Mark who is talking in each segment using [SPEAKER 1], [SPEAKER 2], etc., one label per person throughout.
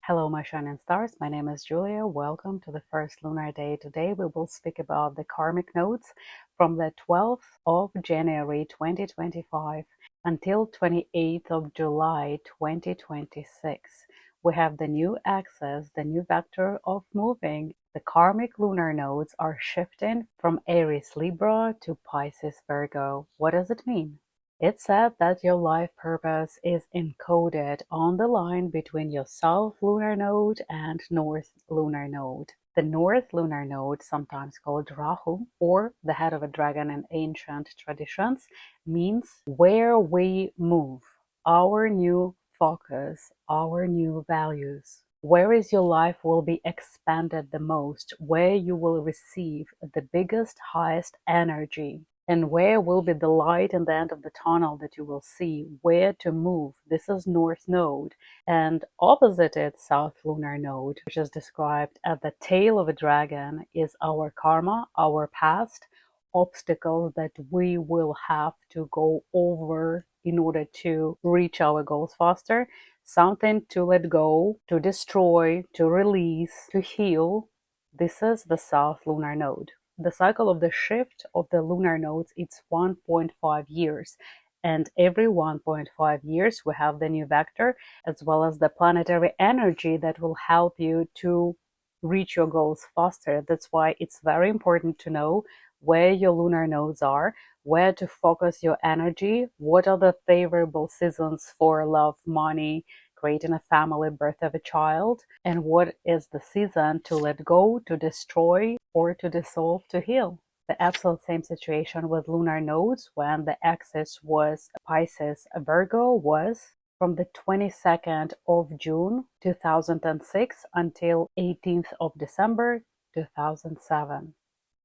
[SPEAKER 1] Hello, my shining stars. My name is Julia. Welcome to the first lunar day. Today we will speak about the karmic nodes from the 12th of January 2025 until 28th of July 2026. We have the new axis, the new vector of moving. The karmic lunar nodes are shifting from Aries Libra to Pisces Virgo. What does it mean? It's said that your life purpose is encoded on the line between your South lunar node and North lunar node. The North lunar node, sometimes called Rahu, or the head of a dragon in ancient traditions, means where we move, our new focus, our new values. Where is your life will be expanded the most, where you will receive the biggest, highest energy. And where will be the light in the end of the tunnel that you will see, where to move. This is North Node. And opposite it, South Lunar Node, which is described at the tail of a dragon, is our karma, our past, obstacles that we will have to go over in order to reach our goals faster. Something to let go, to destroy, to release, to heal. This is the South Lunar Node. The cycle of the shift of the lunar nodes, it's 1.5 years. And every 1.5 years, we have the new vector, as well as the planetary energy that will help you to reach your goals faster. That's why it's very important to know where your lunar nodes are, where to focus your energy, what are the favorable seasons for love, money, creating a family, birth of a child, and what is the season to let go, to destroy, or to dissolve, to heal. The absolute same situation with lunar nodes when the axis was Pisces Virgo was from the 22nd of June 2006 until 18th of December 2007.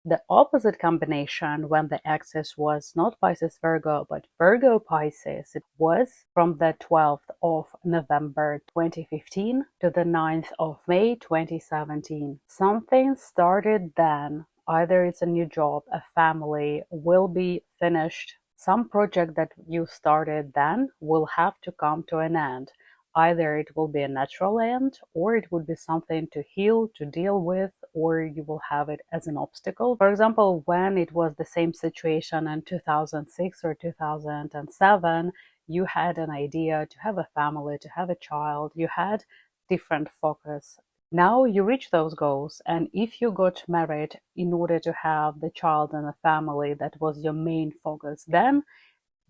[SPEAKER 1] The opposite combination when the axis was not Pisces Virgo but Virgo Pisces, it was from the 12th of November 2015 to the 9th of May 2017. Something started then. Either it's a new job, a family, will be finished. Some project that you started then will have to come to an end. Either it will be a natural end, or it would be something to heal, to deal with, or you will have it as an obstacle. For example, when it was the same situation in 2006 or 2007, you had an idea to have a family, to have a child, you had different focus. Now you reach those goals, and if you got married in order to have the child and a family, that was your main focus, then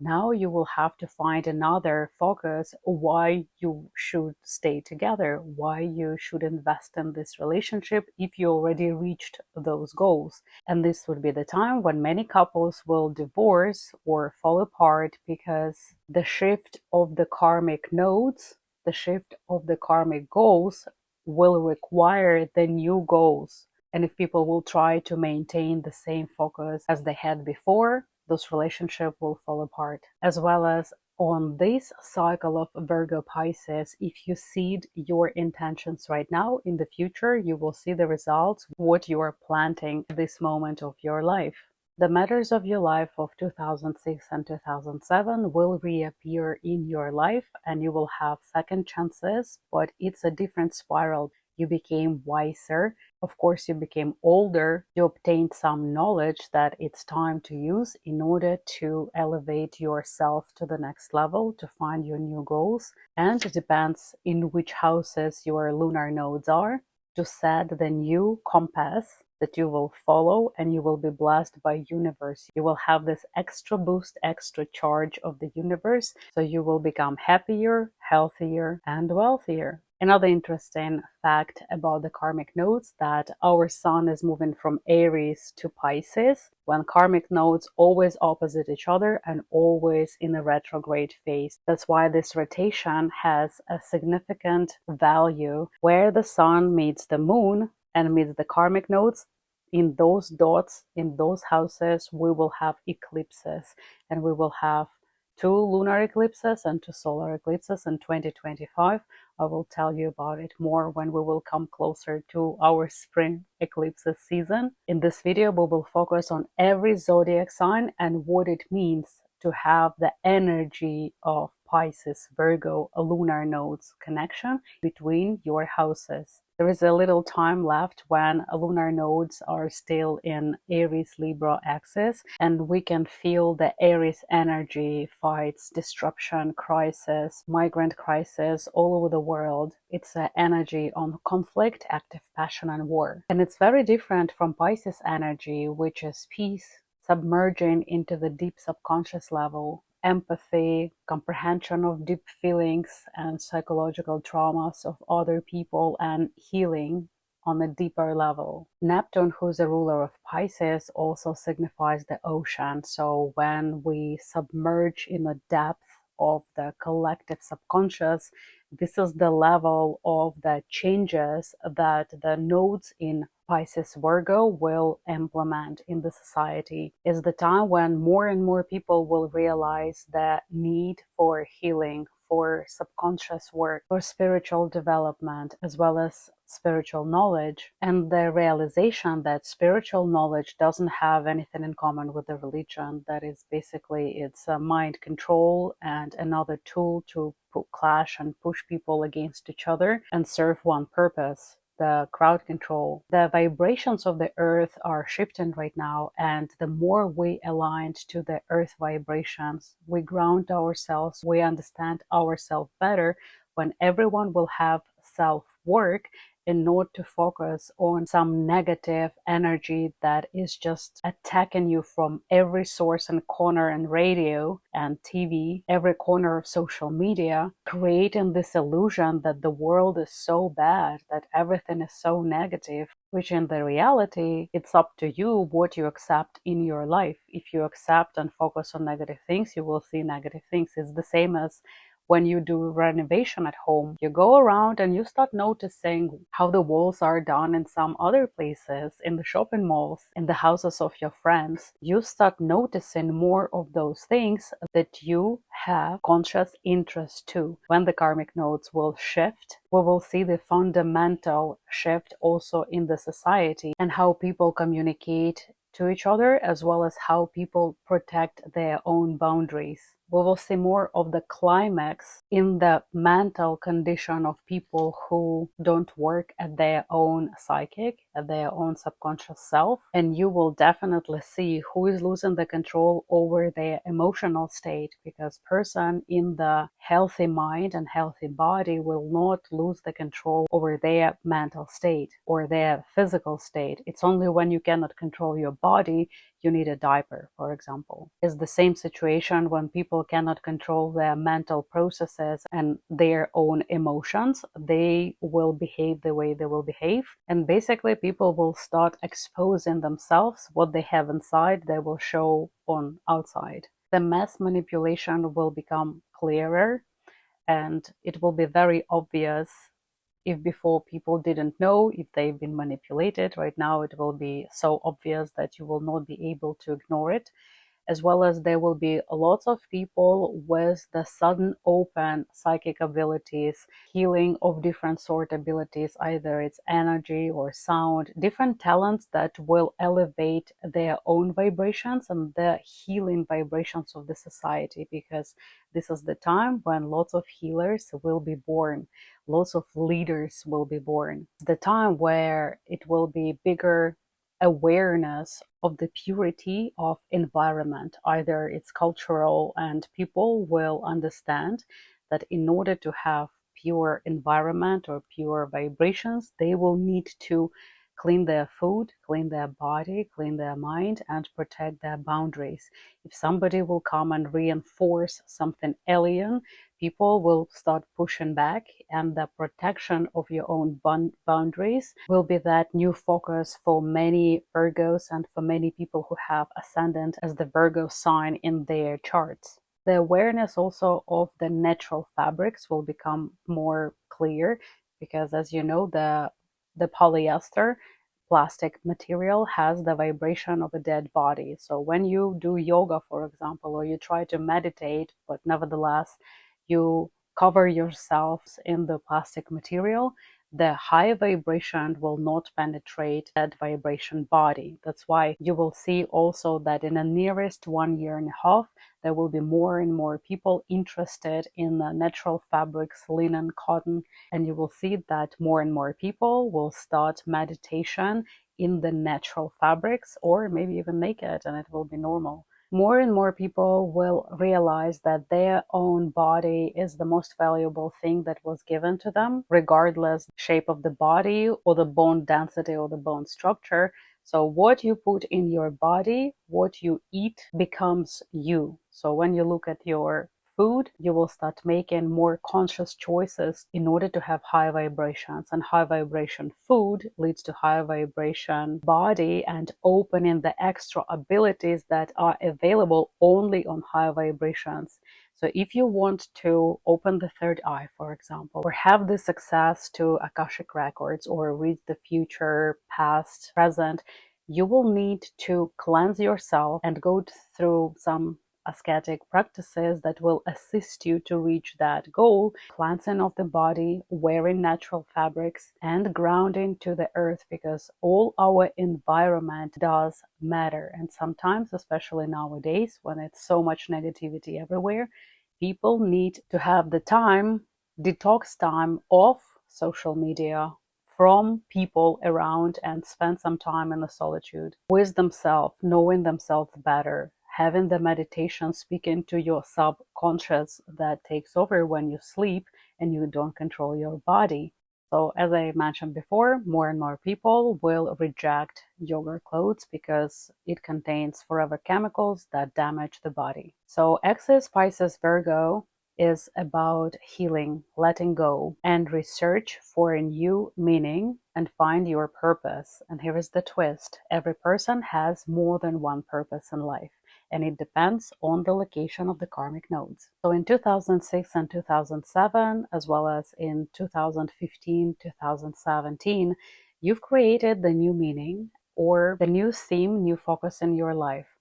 [SPEAKER 1] now you will have to find another focus why you should stay together, why you should invest in this relationship if you already reached those goals. And this would be the time when many couples will divorce or fall apart because the shift of the karmic nodes, the shift of the karmic goals will require the new goals. And if people will try to maintain the same focus as they had before, those relationships will fall apart. As well as on this cycle of Virgo Pisces, if you seed your intentions right now, in the future you will see the results, what you are planting at this moment of your life. The matters of your life of 2006 and 2007 will reappear in your life, and you will have second chances, but it's a different spiral. You became wiser. Of course, you became older. You obtained some knowledge that it's time to use in order to elevate yourself to the next level, to find your new goals. And it depends in which houses your lunar nodes are, to set the new compass that you will follow, and you will be blessed by universe. You will have this extra boost, extra charge of the universe, so you will become happier, healthier, and wealthier. Another interesting fact about the karmic nodes that our sun is moving from Aries to Pisces, when karmic nodes always opposite each other and always in a retrograde phase. That's why this rotation has a significant value. Where the sun meets the moon and meets the karmic nodes, in those dots, in those houses, we will have eclipses, and we will have 2 lunar eclipses and 2 solar eclipses in 2025. I will tell you about it more when we will come closer to our spring eclipses season. In this video, we will focus on every zodiac sign and what it means to have the energy of Pisces, Virgo, lunar nodes connection between your houses. There is a little time left when lunar nodes are still in Aries Libra axis, and we can feel the Aries energy, fights, disruption, crisis, migrant crisis all over the world. It's an energy on conflict, active passion, and war. And it's very different from Pisces energy, which is peace, submerging into the deep subconscious level, empathy, comprehension of deep feelings and psychological traumas of other people, and healing on a deeper level. Neptune, who's a ruler of Pisces, also signifies the ocean. So when we submerge in the depth of the collective subconscious, this is the level of the changes that the nodes in Pisces Virgo will implement in the society. Is the time when more and more people will realize the need for healing, for subconscious work, for spiritual development, as well as spiritual knowledge, and the realization that spiritual knowledge doesn't have anything in common with the religion. That is basically, it's a mind control and another tool to clash and push people against each other and serve one purpose: the crowd control. The vibrations of the earth are shifting right now, and the more we aligned to the earth vibrations, we ground ourselves, we understand ourselves better, when everyone will have self-work and not to focus on some negative energy that is just attacking you from every source and corner, and radio and TV, every corner of social media, creating this illusion that the world is so bad, that everything is so negative, which in the reality, it's up to you what you accept in your life. If you accept and focus on negative things, you will see negative things. It's the same as when you do renovation at home. You go around and you start noticing how the walls are done in some other places, in the shopping malls, in the houses of your friends. You start noticing more of those things that you have conscious interest to. When the karmic nodes will shift, we will see the fundamental shift also in the society and how people communicate to each other, as well as how people protect their own boundaries. We will see more of the climax in the mental condition of people who don't work at their own psychic, at their own subconscious self. And you will definitely see who is losing the control over their emotional state, because person in the healthy mind and healthy body will not lose the control over their mental state or their physical state. It's only when you cannot control your body, you need a diaper, for example. It's the same situation when people cannot control their mental processes and their own emotions. They will behave the way they will behave. And basically, people will start exposing themselves. What they have inside, they will show on outside. The mass manipulation will become clearer, and it will be very obvious. If before people didn't know if they've been manipulated, right now it will be so obvious that you will not be able to ignore it. As well as there will be lots of people with the sudden open psychic abilities, healing of different sort abilities, either it's energy or sound, different talents that will elevate their own vibrations and the healing vibrations of the society, because this is the time when lots of healers will be born. Lots of leaders will be born. It's the time where it will be bigger awareness of the purity of environment. Either it's cultural, and people will understand that in order to have pure environment or pure vibrations, they will need to clean their food, clean their body, clean their mind, and protect their boundaries. If somebody will come and reinforce something alien, people will start pushing back, and the protection of your own boundaries will be that new focus for many Virgos and for many people who have ascendant as the Virgo sign in their charts. The awareness also of the natural fabrics will become more clear, because as you know, the polyester plastic material has the vibration of a dead body. So when you do yoga, for example, or you try to meditate, but nevertheless you cover yourselves in the plastic material, the high vibration will not penetrate that vibration body. That's why you will see also that in the nearest 1 year and a half, there will be more and more people interested in the natural fabrics, linen, cotton, and you will see that more and more people will start meditation in the natural fabrics, or maybe even naked, and it will be normal. More and more people will realize that their own body is the most valuable thing that was given to them, regardless the shape of the body or the bone density or the bone structure. So what you put in your body, what you eat, becomes you. So when you look at your food, you will start making more conscious choices in order to have high vibrations, and high vibration food leads to high vibration body and opening the extra abilities that are available only on high vibrations. So if you want to open the third eye, for example, or have this access to Akashic records or read the future, past, present, you will need to cleanse yourself and go through some ascetic practices that will assist you to reach that goal. Cleansing of the body, wearing natural fabrics, and grounding to the earth, because all our environment does matter. And sometimes, especially nowadays when it's so much negativity everywhere, people need to have the time, detox time off social media, from people around, and spend some time in the solitude with themselves, knowing themselves better, having the meditation speaking to your subconscious that takes over when you sleep and you don't control your body. So as I mentioned before, more and more people will reject yoga clothes because it contains forever chemicals that damage the body. So Axis Pisces Virgo is about healing, letting go, and research for a new meaning and find your purpose. And here is the twist. Every person has more than one purpose in life, and it depends on the location of the karmic nodes. So in 2006 and 2007, as well as in 2015, 2017, you've created the new meaning or the new theme, new focus in your life,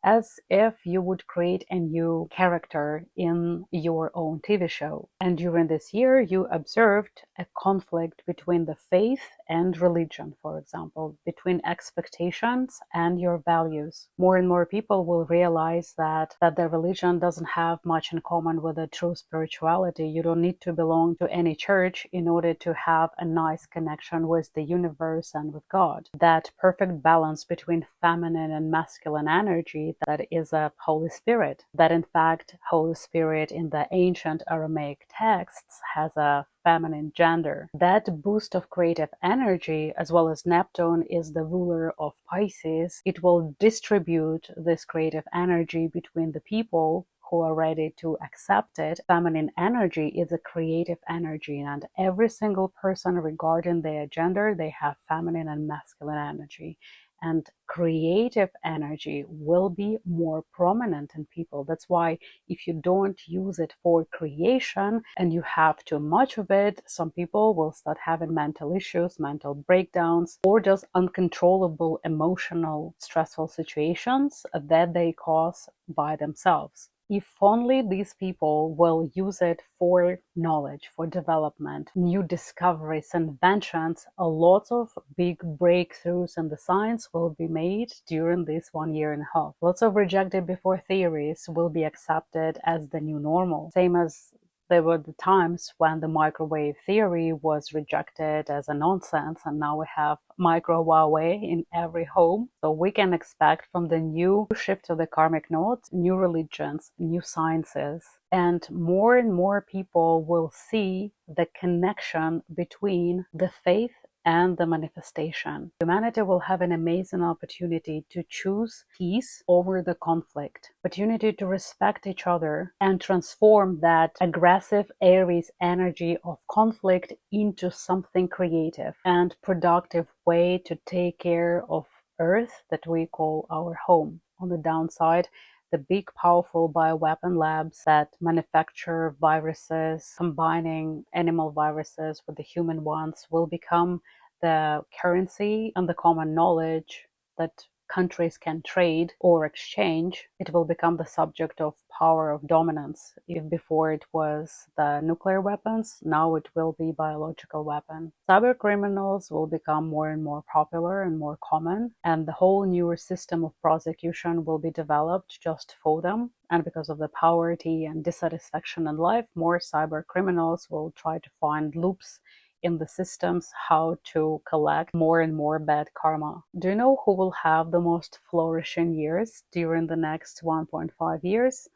[SPEAKER 1] as if you would create a new character in your own TV show. And during this year, you observed a conflict between the faith and religion, for example, between expectations and your values. More and more people will realize that their religion doesn't have much in common with the true spirituality. You don't need to belong to any church in order to have a nice connection with the universe and with God. That perfect balance between feminine and masculine energy, that is a Holy Spirit, that in fact Holy Spirit in the ancient Aramaic texts has a feminine gender. That boost of creative energy, as well as Neptune is the ruler of Pisces, it will distribute this creative energy between the people who are ready to accept it. Feminine energy is a creative energy, and every single person, regarding their gender, they have feminine and masculine energy. And creative energy will be more prominent in people. That's why if you don't use it for creation and you have too much of it, some people will start having mental issues, mental breakdowns, or just uncontrollable emotional stressful situations that they cause by themselves. If only these people will use it for knowledge, for development, new discoveries, inventions, a lot of big breakthroughs in the science will be made during this 1 year and a half. Lots of rejected before theories will be accepted as the new normal. Same as there were the times when the microwave theory was rejected as a nonsense, and now we have microwave in every home. So we can expect from the new shift of the karmic nodes, new religions, new sciences, and more people will see the connection between the faith and the manifestation. Humanity will have an amazing opportunity to choose peace over the conflict, opportunity to respect each other and transform that aggressive Aries energy of conflict into something creative and productive way to take care of Earth that we call our home. On the downside, the big powerful bioweapon labs that manufacture viruses, combining animal viruses with the human ones, will become the currency and the common knowledge that countries can trade or exchange, it will become the subject of power of dominance. If before it was the nuclear weapons, now it will be biological weapon. Cyber criminals will become more and more popular and more common, and the whole newer system of prosecution will be developed just for them. And because of the poverty and dissatisfaction in life, more cyber criminals will try to find loops in the systems how to collect more and more bad karma. Do you know who will have the most flourishing years during the next 1.5 years?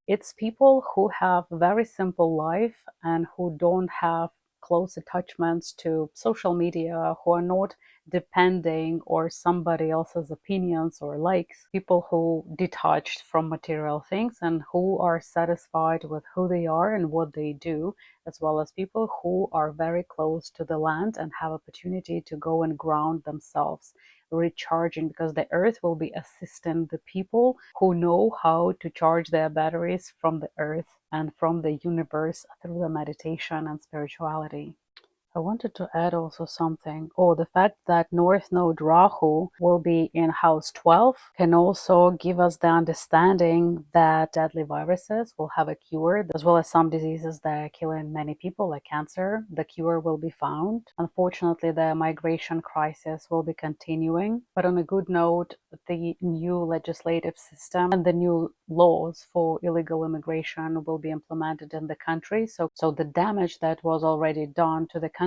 [SPEAKER 1] It's people who have very simple life and who don't have close attachments to social media, who are not depending on somebody else's opinions or likes, people who detached from material things and who are satisfied with who they are and what they do, as well as people who are very close to the land and have opportunity to go and ground themselves, recharging, because the earth will be assisting the people who know how to charge their batteries from the earth and from the universe through the meditation and spirituality. I wanted to add also something. Oh, the fact that North Node Rahu will be in house 12 can also give us the understanding that deadly viruses will have a cure, as well as some diseases that are killing many people, like cancer. The cure will be found. Unfortunately, the migration crisis will be continuing. But on a good note, the new legislative system and the new laws for illegal immigration will be implemented in the country. So the damage that was already done to the countries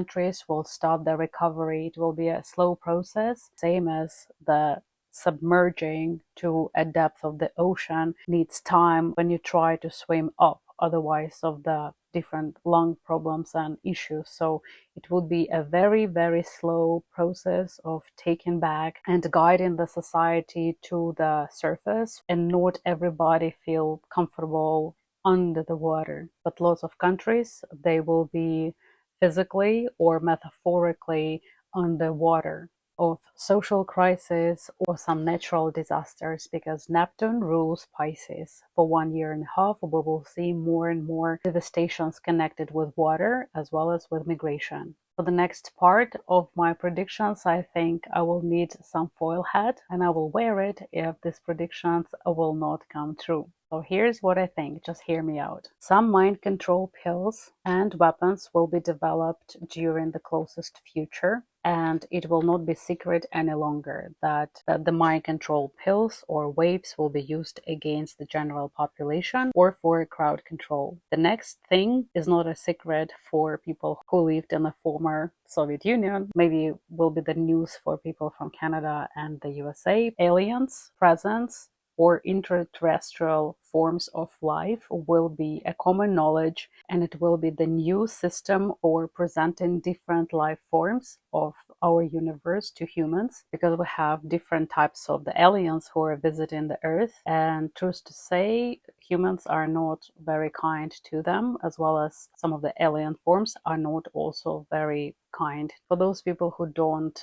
[SPEAKER 1] will stop the recovery. It will be a slow process, same as the submerging to a depth of the ocean needs time when you try to swim up, otherwise of the different lung problems and issues. So it would be a very, very slow process of taking back and guiding the society to the surface, and not everybody feel comfortable under the water. But lots of countries, they will be physically or metaphorically underwater of social crisis or some natural disasters, because Neptune rules Pisces. For 1.5 years, we will see more and more devastations connected with water as well as with migration. For the next part of my predictions, I think I will need some foil hat and I will wear it if these predictions will not come true. So here's what I think, just hear me out. Some mind control pills and weapons will be developed during the closest future, and it will not be secret any longer that the mind control pills or waves will be used against the general population or for crowd control. The next thing is not a secret for people who lived in the former Soviet Union. Maybe will be the news for people from Canada and the USA. Aliens presence or interterrestrial forms of life will be a common knowledge, and it will be the new system or presenting different life forms of our universe to humans, because we have different types of the aliens who are visiting the earth, and truth to say, humans are not very kind to them, as well as some of the alien forms are not also very kind. For those people who don't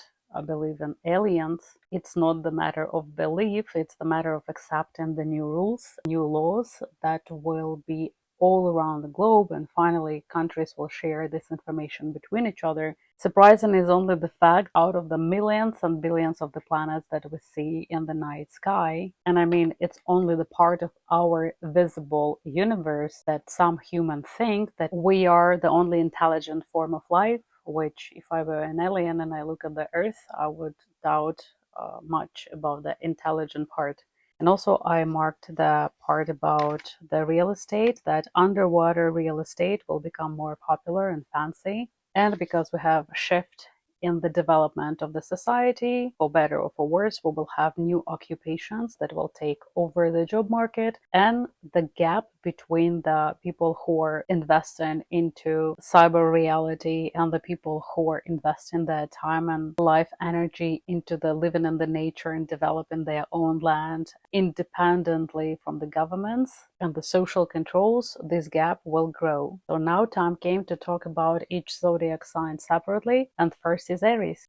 [SPEAKER 1] believe in aliens, it's not the matter of belief, it's the matter of accepting the new rules, new laws that will be all around the globe, and finally countries will share this information between each other. Surprising is only the fact, out of the millions and billions of the planets that we see in the night sky, and I mean it's only the part of our visible universe, that some humans think that we are the only intelligent form of life, which if I were an alien and I look at the earth, I would doubt much about the intelligent part. And also I marked the part about the real estate, that underwater real estate will become more popular and fancy. And because we have a shift in the development of the society, for better or for worse, we will have new occupations that will take over the job market, and the gap between the people who are investing into cyber reality and the people who are investing their time and life energy into the living in the nature and developing their own land independently from the governments and the social controls, this gap will grow. So now time came to talk about each zodiac sign separately, and first is Aries.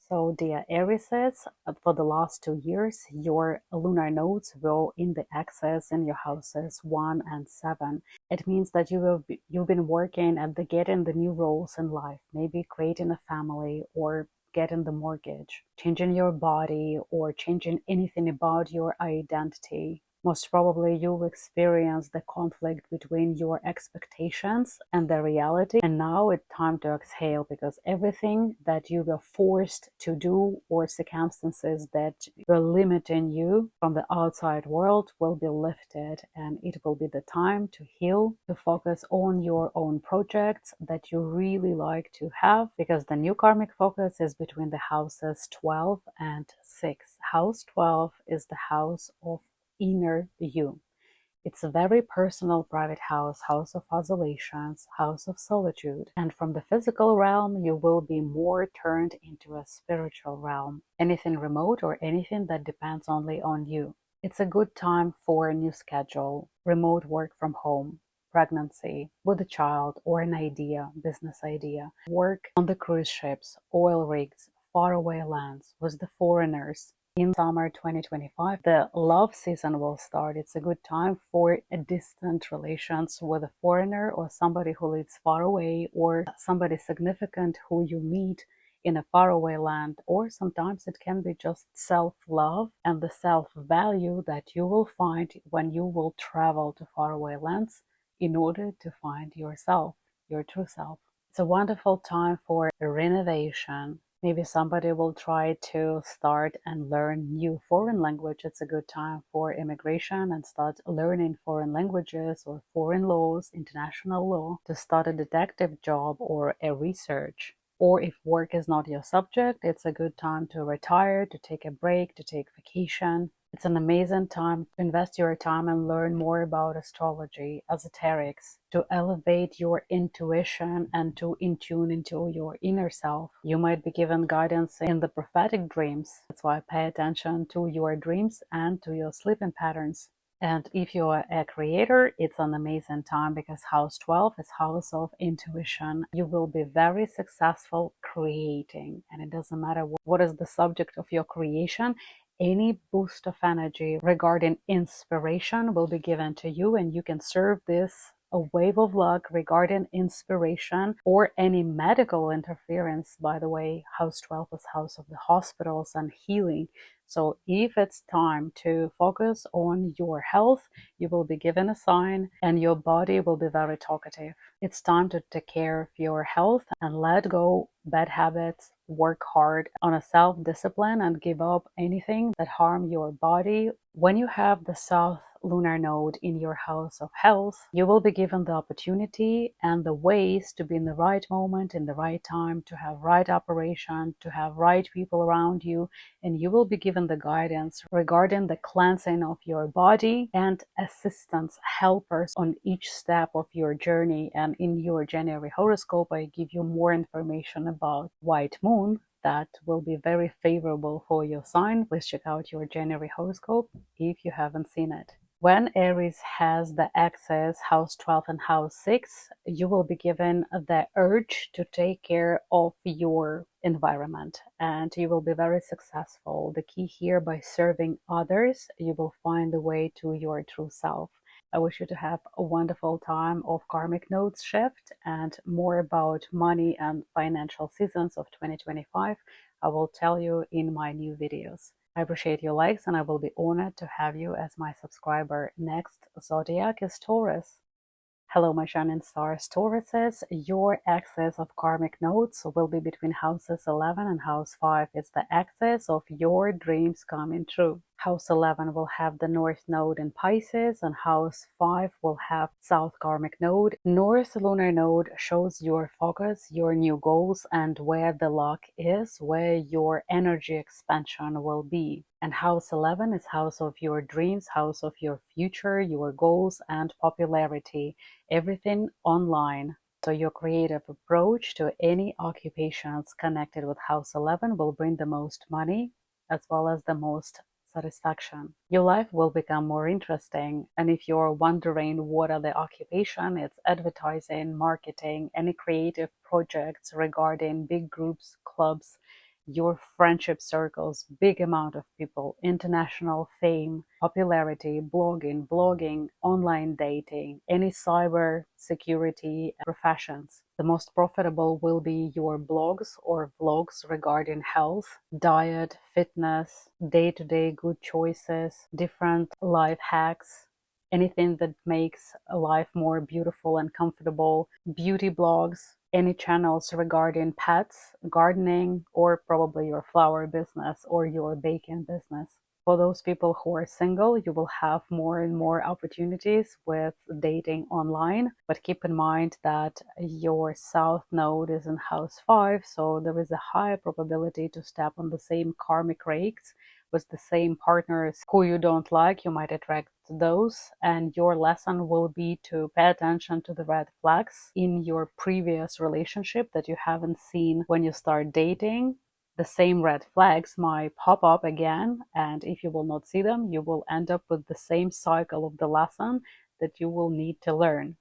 [SPEAKER 1] So dear Arieses, for the last 2 years, your lunar nodes will in the axis in your houses 1 and 7. It means that you've been working at getting the new roles in life, maybe creating a family or getting the mortgage, changing your body, or changing anything about your identity. Most probably you'll experience the conflict between your expectations and the reality, and now it's time to exhale, because everything that you were forced to do or circumstances that were limiting you from the outside world will be lifted, and it will be the time to heal, to focus on your own projects that you really like to have, because the new karmic focus is between the houses 12 and 6. House 12 is the house of inner you. It's a very personal, private house, house of isolations, house of solitude. And from the physical realm, you will be more turned into a spiritual realm. Anything remote or anything that depends only on you. It's a good time for a new schedule, remote work from home, pregnancy, with a child or an idea, business idea, work on the cruise ships, oil rigs, faraway lands, with the foreigners. In summer 2025, the love season will start. It's a good time for distant relations with a foreigner or somebody who lives far away, or somebody significant who you meet in a faraway land. Or sometimes it can be just self-love and the self-value that you will find when you will travel to faraway lands in order to find yourself, your true self. It's a wonderful time for renovation. Maybe somebody will try to start and learn new foreign language. It's a good time for immigration and start learning foreign languages or foreign laws, international law, to start a detective job or a research. Or if work is not your subject, it's a good time to retire, to take a break, to take vacation. It's an amazing time to invest your time and learn more about astrology, esoterics, to elevate your intuition and to tune into your inner self. You might be given guidance in the prophetic dreams. That's why pay attention to your dreams and to your sleeping patterns. And if you are a creator, it's an amazing time, because house 12 is house of intuition. You will be very successful creating, and it doesn't matter what is the subject of your creation. Any boost of energy regarding inspiration will be given to you, and you can serve this a wave of luck regarding inspiration or any medical interference. By the way, house 12 is house of the hospitals and healing. So if it's time to focus on your health, you will be given a sign and your body will be very talkative. It's time to take care of your health and let go bad habits, work hard on a self-discipline, and give up anything that harm your body. When you have the South lunar node in your house of health, you will be given the opportunity and the ways to be in the right moment, in the right time, to have right operation, to have right people around you, and you will be given the guidance regarding the cleansing of your body and assistance, helpers on each step of your journey. And in your January horoscope, I give you more information about white moon that will be very favorable for your sign. Please check out your January horoscope if you haven't seen it. When Aries has the axis house 12 and house 6, you will be given the urge to take care of your environment, and you will be very successful. The key here, by serving others, you will find the way to your true self. I wish you to have a wonderful time of karmic nodes shift, and more about money and financial seasons of 2025 I will tell you in my new videos. I appreciate your likes, and I will be honored to have you as my subscriber. Next zodiac is Taurus. Hello, my shining stars, Tauruses. Your axis of karmic nodes will be between houses 11 and house 5. It's the axis of your dreams coming true. House 11 will have the North Node in Pisces, and House 5 will have South Karmic Node. North Lunar Node shows your focus, your new goals, and where the luck is, where your energy expansion will be. And House 11 is house of your dreams, house of your future, your goals, and popularity. Everything online. So your creative approach to any occupations connected with House 11 will bring the most money as well as the most satisfaction. Your life will become more interesting, and if you're wondering what are the occupation, it's advertising, marketing, any creative projects regarding big groups, clubs, your friendship circles, big amount of people, international fame, popularity, blogging, online dating, any cyber security professions. The most profitable will be your blogs or vlogs regarding health, diet, fitness, day-to-day good choices, different life hacks, anything that makes a life more beautiful and comfortable, beauty blogs, any channels regarding pets, gardening, or probably your flower business or your baking business. For those people who are single, you will have more and more opportunities with dating online, but keep in mind that your south node is in house 5, so there is a high probability to step on the same karmic rakes with the same partners who you don't like. You might attract those, and your lesson will be to pay attention to the red flags in your previous relationship that you haven't seen when you start dating. The same red flags might pop up again, and if you will not see them, you will end up with the same cycle of the lesson that you will need to learn.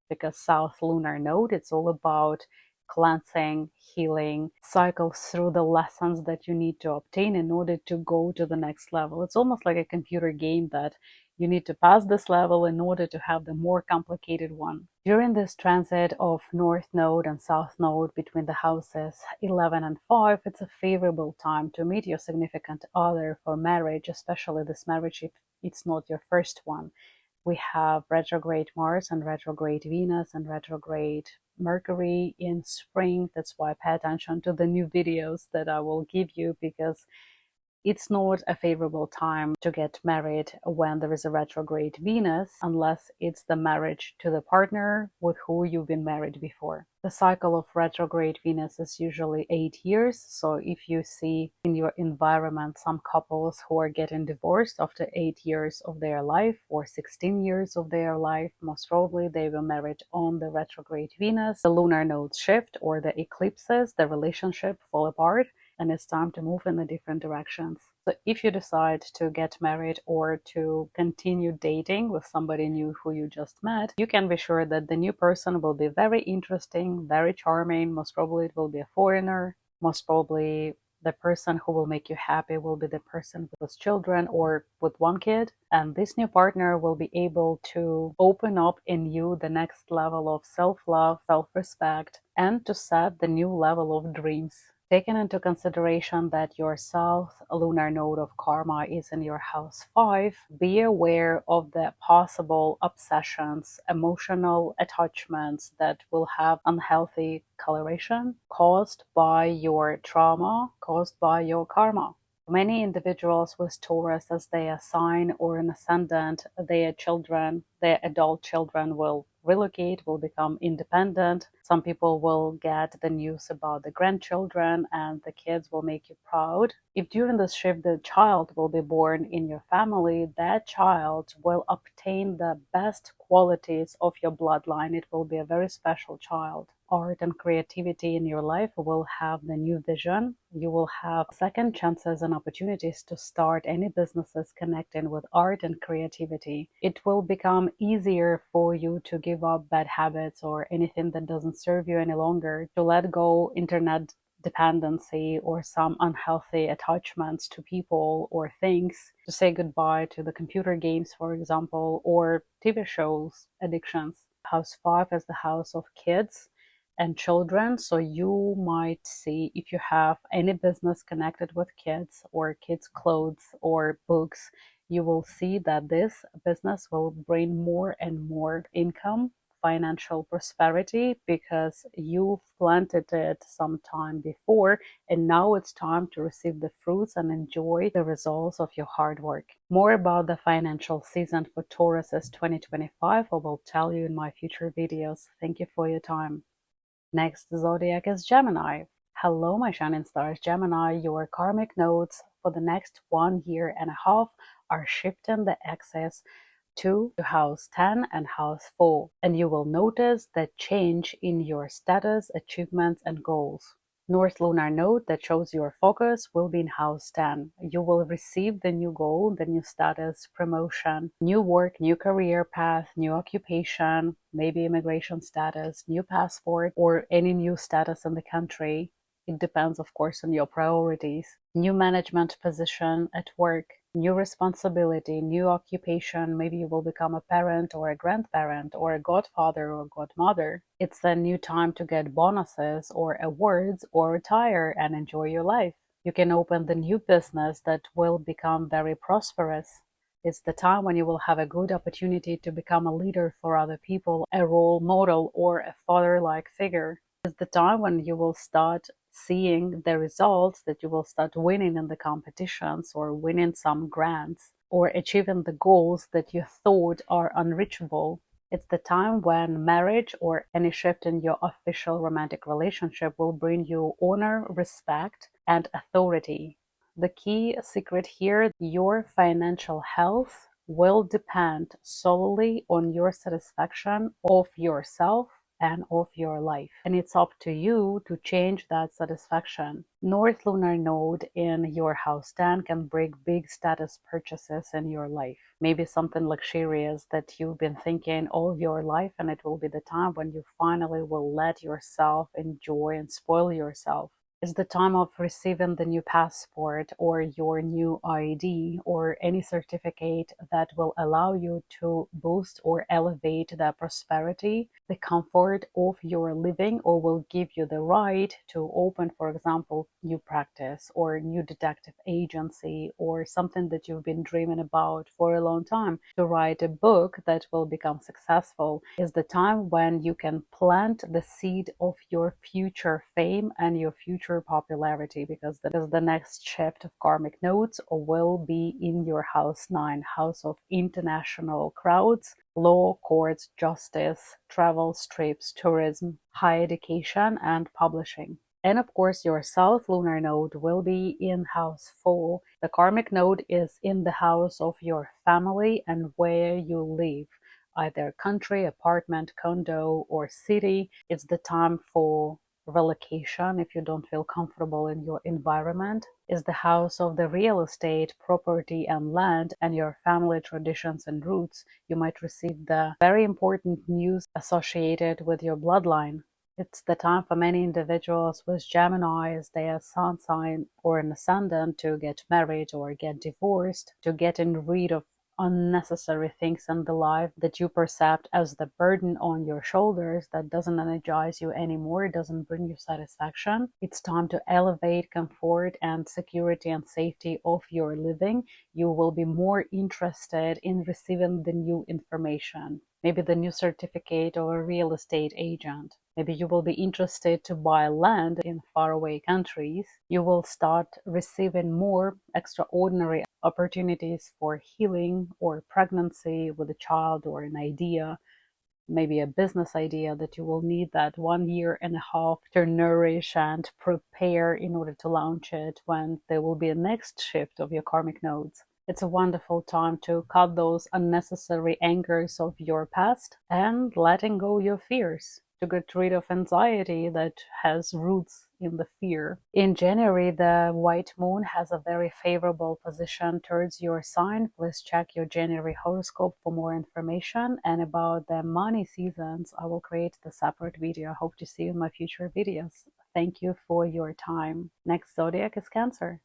[SPEAKER 1] Because South Lunar Node, it's all about cleansing, healing, cycles through the lessons that you need to obtain in order to go to the next level. It's almost like a computer game that you need to pass this level in order to have the more complicated one. During this transit of North Node and South Node between the houses 11 and 5, it's a favorable time to meet your significant other for marriage, especially this marriage if it's not your first one. We have retrograde Mars and retrograde Venus and retrograde Mercury in spring. That's why pay attention to the new videos that I will give you, because it's not a favorable time to get married when there is a retrograde Venus, unless it's the marriage to the partner with who you've been married before. The cycle of retrograde Venus is usually 8 years, so if you see in your environment some couples who are getting divorced after 8 years of their life or 16 years of their life, most probably they were married on the retrograde Venus. The lunar nodes shift or the eclipses, the relationship fall apart, and it's time to move in the different directions. So if you decide to get married or to continue dating with somebody new who you just met, you can be sure that the new person will be very interesting, very charming. Most probably it will be a foreigner. Most probably the person who will make you happy will be the person with children or with one kid. And this new partner will be able to open up in you the next level of self-love, self-respect, and to set the new level of dreams. Taking into consideration that your South Lunar Node of Karma is in your house 5, be aware of the possible obsessions, emotional attachments that will have unhealthy coloration caused by your trauma, caused by your karma. Many individuals with Taurus as their sign or an ascendant, their children, their adult children will relocate, will become independent. Some people will get the news about the grandchildren and the kids will make you proud. If during this shift the child will be born in your family, that child will obtain the best qualities of your bloodline. It will be a very special child. Art and creativity in your life will have the new vision. You will have second chances and opportunities to start any businesses connecting with art and creativity. It will become easier for you to give up bad habits or anything that doesn't serve you any longer, to let go internet dependency or some unhealthy attachments to people or things, to say goodbye to the computer games, for example, or TV shows addictions. House 5 is the house of kids and children, so you might see if you have any business connected with kids or kids clothes or books, you will see that this business will bring more and more income, financial prosperity, because you've planted it some time before and now it's time to receive the fruits and enjoy the results of your hard work. More about the financial season for Taurus 2025 I will tell you in my future videos. Thank you for your time. Next zodiac is Gemini. Hello, my shining stars. Gemini, your karmic nodes for the next 1.5 years are shifting the axis to house 10 and house 4, and you will notice the change in your status, achievements, and goals. North Lunar Node that shows your focus will be in house 10. You will receive the new goal, the new status, promotion, new work, new career path, new occupation, maybe immigration status, new passport, or any new status in the country. It depends, of course, on your priorities. New management position at work, new responsibility, new occupation. Maybe you will become a parent or a grandparent or a godfather or godmother. It's a new time to get bonuses or awards or retire and enjoy your life. You can open the new business that will become very prosperous. It's the time when you will have a good opportunity to become a leader for other people, a role model, or a father-like figure. It's the time when you will start seeing the results, that you will start winning in the competitions or winning some grants or achieving the goals that you thought are unreachable. It's the time when marriage or any shift in your official romantic relationship will bring you honor, respect, and authority. The key secret here, your financial health will depend solely on your satisfaction of yourself and of your life. And it's up to you to change that satisfaction. North Lunar Node in your house 10 can bring big status purchases in your life. Maybe something luxurious that you've been thinking all your life, and it will be the time when you finally will let yourself enjoy and spoil yourself. It's the time of receiving the new passport or your new ID or any certificate that will allow you to boost or elevate the prosperity, the comfort of your living, or will give you the right to open, for example, new practice or new detective agency or something that you've been dreaming about for a long time. To write a book that will become successful is the time when you can plant the seed of your future fame and your future popularity, because the next shift of karmic nodes will be in your house 9, house of international crowds, law, courts, justice, travel, trips, tourism, higher education, and publishing. And of course, your South Lunar Node will be in house 4. The karmic node is in the house of your family and where you live, either country, apartment, condo, or city. It's the time for relocation if you don't feel comfortable in your environment. Is the house of the real estate, property and land, and your family traditions and roots. You might receive the very important news associated with your bloodline. It's the time for many individuals with Gemini as their sun sign or an ascendant to get married or get divorced, to get rid of unnecessary things in the life that you perceive as the burden on your shoulders that doesn't energize you anymore, doesn't bring you satisfaction. It's time to elevate comfort and security and safety of your living. You will be more interested in receiving the new information, maybe the new certificate or a real estate agent. Maybe you will be interested to buy land in faraway countries. You will start receiving more extraordinary opportunities for healing or pregnancy with a child or an idea, maybe a business idea that you will need that 1.5 years to nourish and prepare in order to launch it when there will be a next shift of your karmic nodes. It's a wonderful time to cut those unnecessary angers of your past and letting go your fears, to get rid of anxiety that has roots in the fear. In January, the white moon has a very favorable position towards your sign. Please check your January horoscope for more information. And about the money seasons, I will create the separate video. I hope to see you in my future videos. Thank you for your time. Next zodiac is Cancer.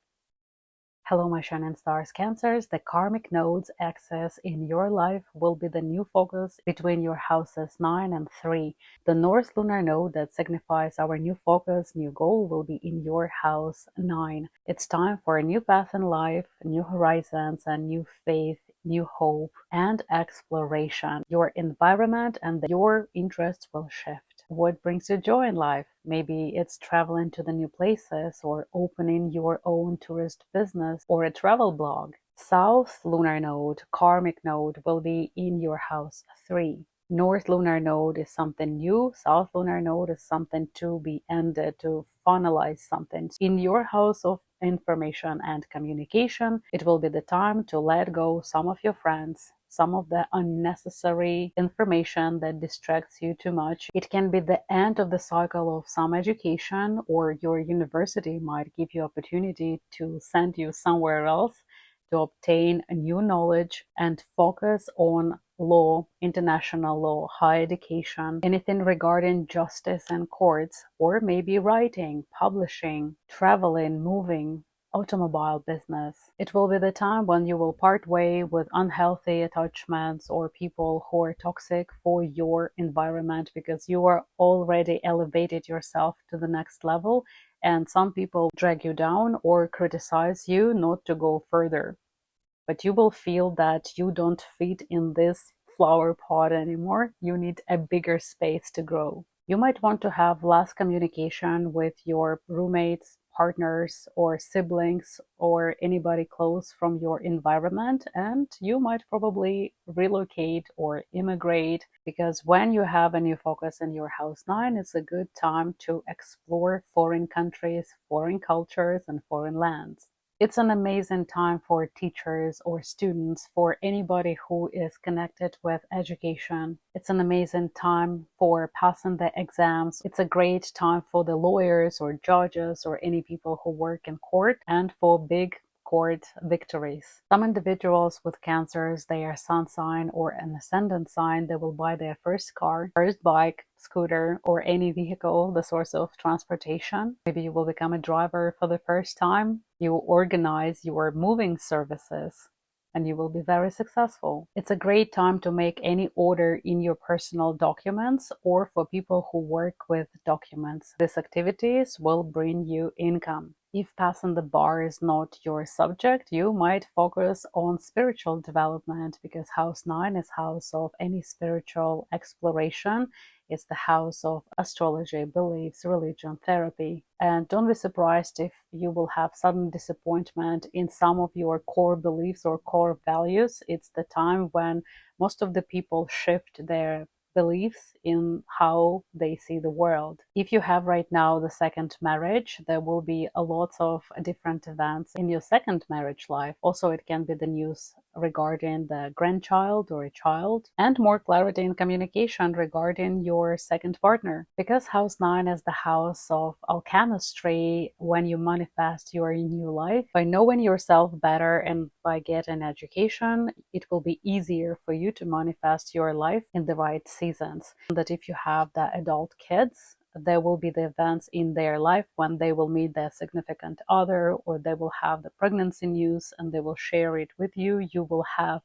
[SPEAKER 1] Hello, my shining stars, Cancers. The karmic nodes axis in your life will be the new focus between your houses 9 and 3. The North Lunar Node that signifies our new focus, new goal, will be in your house 9. It's time for a new path in life, new horizons, and new faith, new hope, and exploration. Your environment and your interests will shift. What brings you joy in life? Maybe it's traveling to the new places or opening your own tourist business or a travel blog. South Lunar Node, karmic node, will be in your house 3. North Lunar Node is something new. South Lunar Node is something to be ended, to finalize something. In your house of information and communication, it will be the time to let go some of your friends, some of the unnecessary information that distracts you too much. It can be the end of the cycle of some education, or your university might give you opportunity to send you somewhere else to obtain new knowledge and focus on law, international law, higher education, anything regarding justice and courts, or maybe writing, publishing, traveling, moving, automobile business. It will be the time when you will part way with unhealthy attachments or people who are toxic for your environment, because you are already elevated yourself to the next level, and some people drag you down or criticize you not to go further. But you will feel that you don't fit in this flower pot anymore. You need a bigger space to grow. You might want to have less communication with your roommates, partners, or siblings, or anybody close from your environment, and you might probably relocate or immigrate, because when you have a new focus in your house 9, it's a good time to explore foreign countries, foreign cultures, and foreign lands. It's an amazing time for teachers or students, for anybody who is connected with education. It's an amazing time for passing the exams. It's a great time for the lawyers or judges or any people who work in court, and for big court victories. Some individuals with cancers, their sun sign or an ascendant sign, they will buy their first car, first bike, scooter, or any vehicle, the source of transportation. Maybe you will become a driver for the first time. You organize your moving services, and you will be very successful. It's a great time to make any order in your personal documents, or for people who work with documents. These activities will bring you income. If passing the bar is not your subject, you might focus on spiritual development, because house 9 is house of any spiritual exploration. It's the house of astrology, beliefs, religion, therapy. And don't be surprised if you will have sudden disappointment in some of your core beliefs or core values. It's the time when most of the people shift their beliefs in how they see the world. If you have right now the second marriage, there will be a lot of different events in your second marriage life. Also, it can be the news regarding the grandchild or a child, and more clarity in communication regarding your second partner. Because house 9 is the house of alchemistry, when you manifest your new life, by knowing yourself better and by getting education, it will be easier for you to manifest your life in the right seasons. That if you have the adult kids, there will be the events in their life when they will meet their significant other, or they will have the pregnancy news and they will share it with you. You will have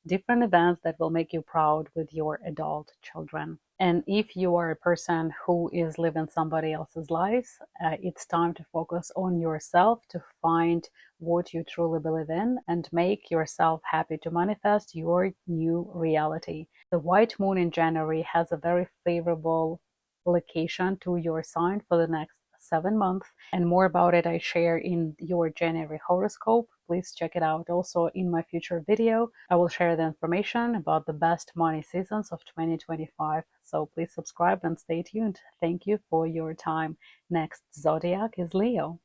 [SPEAKER 1] different events that will make you proud with your adult children. And if you are a person who is living somebody else's life, it's time to focus on yourself, to find what you truly believe in, and make yourself happy to manifest your new reality. The white moon in January has a very favorable location to your sign for the next 7 months, and more about it I share in your January horoscope. Please check it out. Also, in my future video, I will share the information about the best money seasons of 2025. So please subscribe and stay tuned. Thank you for your time. Next zodiac is Leo.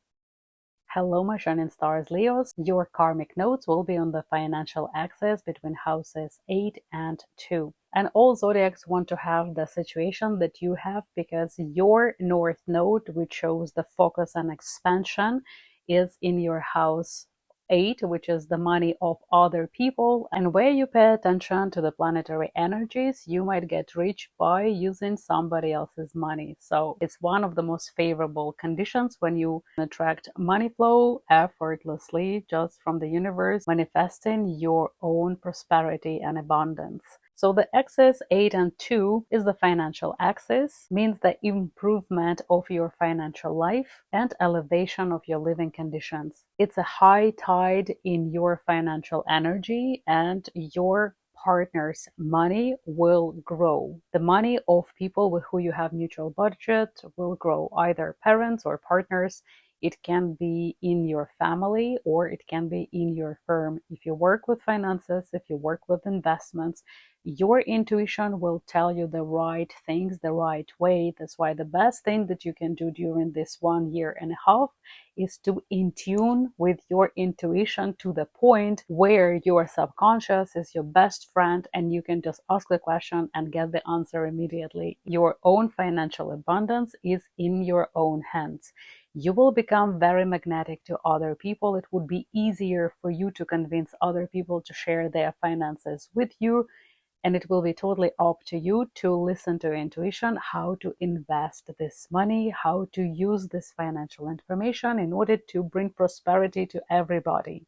[SPEAKER 1] Hello, my shining stars Leos. Your karmic nodes will be on the financial axis between houses 8 and 2. And all zodiacs want to have the situation that you have, because your north node, which shows the focus and expansion, is in your house 8, which is the money of other people. And where you pay attention to the planetary energies, you might get rich by using somebody else's money. So it's one of the most favorable conditions when you attract money flow effortlessly just from the universe, manifesting your own prosperity and abundance. So the axis 8 and 2 is the financial axis, means the improvement of your financial life and elevation of your living conditions. It's a high tide in your financial energy, and your partner's money will grow. The money of people with who you have mutual budget will grow, either parents or partners. It can be in your family or it can be in your firm. If you work with finances, if you work with investments, your intuition will tell you the right things the right way. That's why the best thing that you can do during this 1.5 years is to in tune with your intuition to the point where your subconscious is your best friend and you can just ask the question and get the answer immediately. Your own financial abundance is in your own hands. You will become very magnetic to other people. It would be easier for you to convince other people to share their finances with you. And it will be totally up to you to listen to intuition, how to invest this money, how to use this financial information in order to bring prosperity to everybody.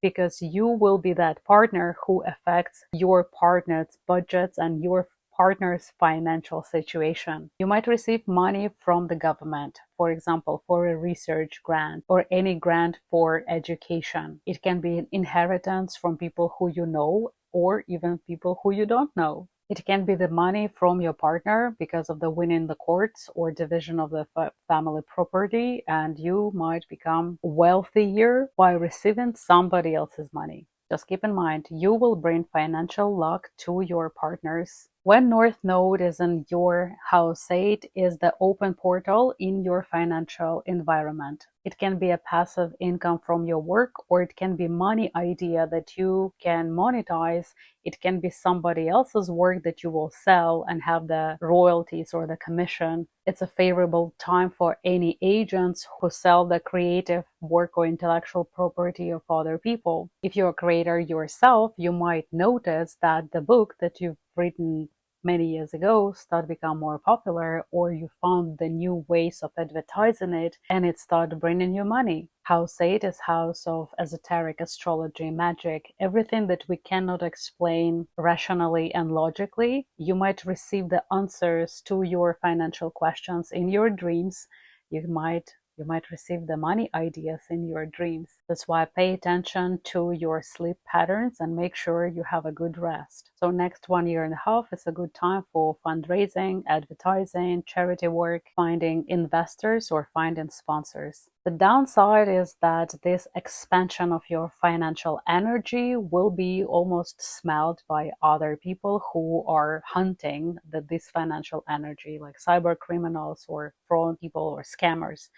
[SPEAKER 1] Because you will be that partner who affects your partner's budgets and your partner's financial situation. You might receive money from the government, for example, for a research grant or any grant for education. It can be an inheritance from people who you know or even people who you don't know. It can be the money from your partner because of the win in the courts or division of the family property, and you might become wealthier by receiving somebody else's money. Just keep in mind, you will bring financial luck to your partners. When North Node is in your house 8 is the open portal in your financial environment. It can be a passive income from your work, or it can be money idea that you can monetize. It can be somebody else's work that you will sell and have the royalties or the commission. It's a favorable time for any agents who sell the creative work or intellectual property of other people. If you're a creator yourself, you might notice that the book that you've written many years ago start to become more popular, or you found the new ways of advertising it and it started bringing you money. House 8 is house of esoteric astrology, magic, everything that we cannot explain rationally and logically. You might receive the answers to your financial questions in your dreams. You might receive the money ideas in your dreams. That's why pay attention to your sleep patterns and make sure you have a good rest. So next 1.5 years is a good time for fundraising, advertising, charity work, finding investors or finding sponsors. The downside is that this expansion of your financial energy will be almost smelled by other people who are hunting this financial energy, like cyber criminals or fraud people or scammers.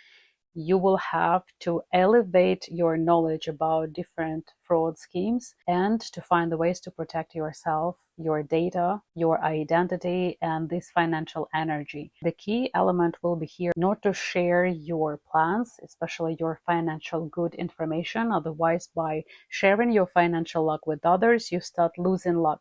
[SPEAKER 1] You will have to elevate your knowledge about different fraud schemes and to find the ways to protect yourself, your data, your identity, and this financial energy. The key element will be here not to share your plans, especially your financial good information. Otherwise, by sharing your financial luck with others, you start losing luck.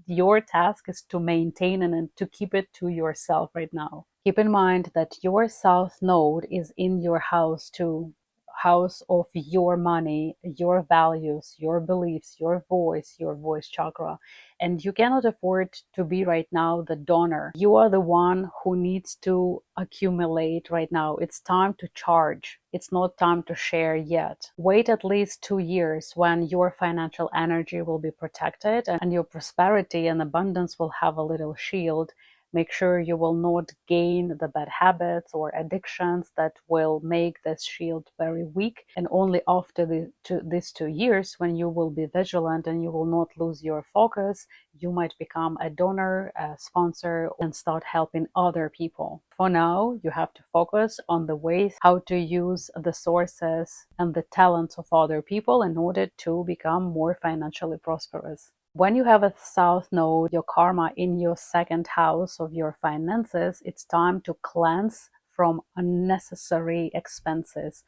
[SPEAKER 1] Your task is to maintain and to keep it to yourself right now. Keep in mind that your South Node is in your house 2, house of your money, your values, your beliefs, your voice chakra. And you cannot afford to be right now the donor. You are the one who needs to accumulate right now. It's time to charge. It's not time to share yet. Wait at least 2 years when your financial energy will be protected and your prosperity and abundance will have a little shield. Make sure you will not gain the bad habits or addictions that will make this shield very weak. And only after these 2 years, when you will be vigilant and you will not lose your focus, you might become a donor, a sponsor, and start helping other people. For now, you have to focus on the ways how to use the sources and the talents of other people in order to become more financially prosperous. When you have a South Node, your karma in your 2nd house of your finances, it's time to cleanse from unnecessary expenses,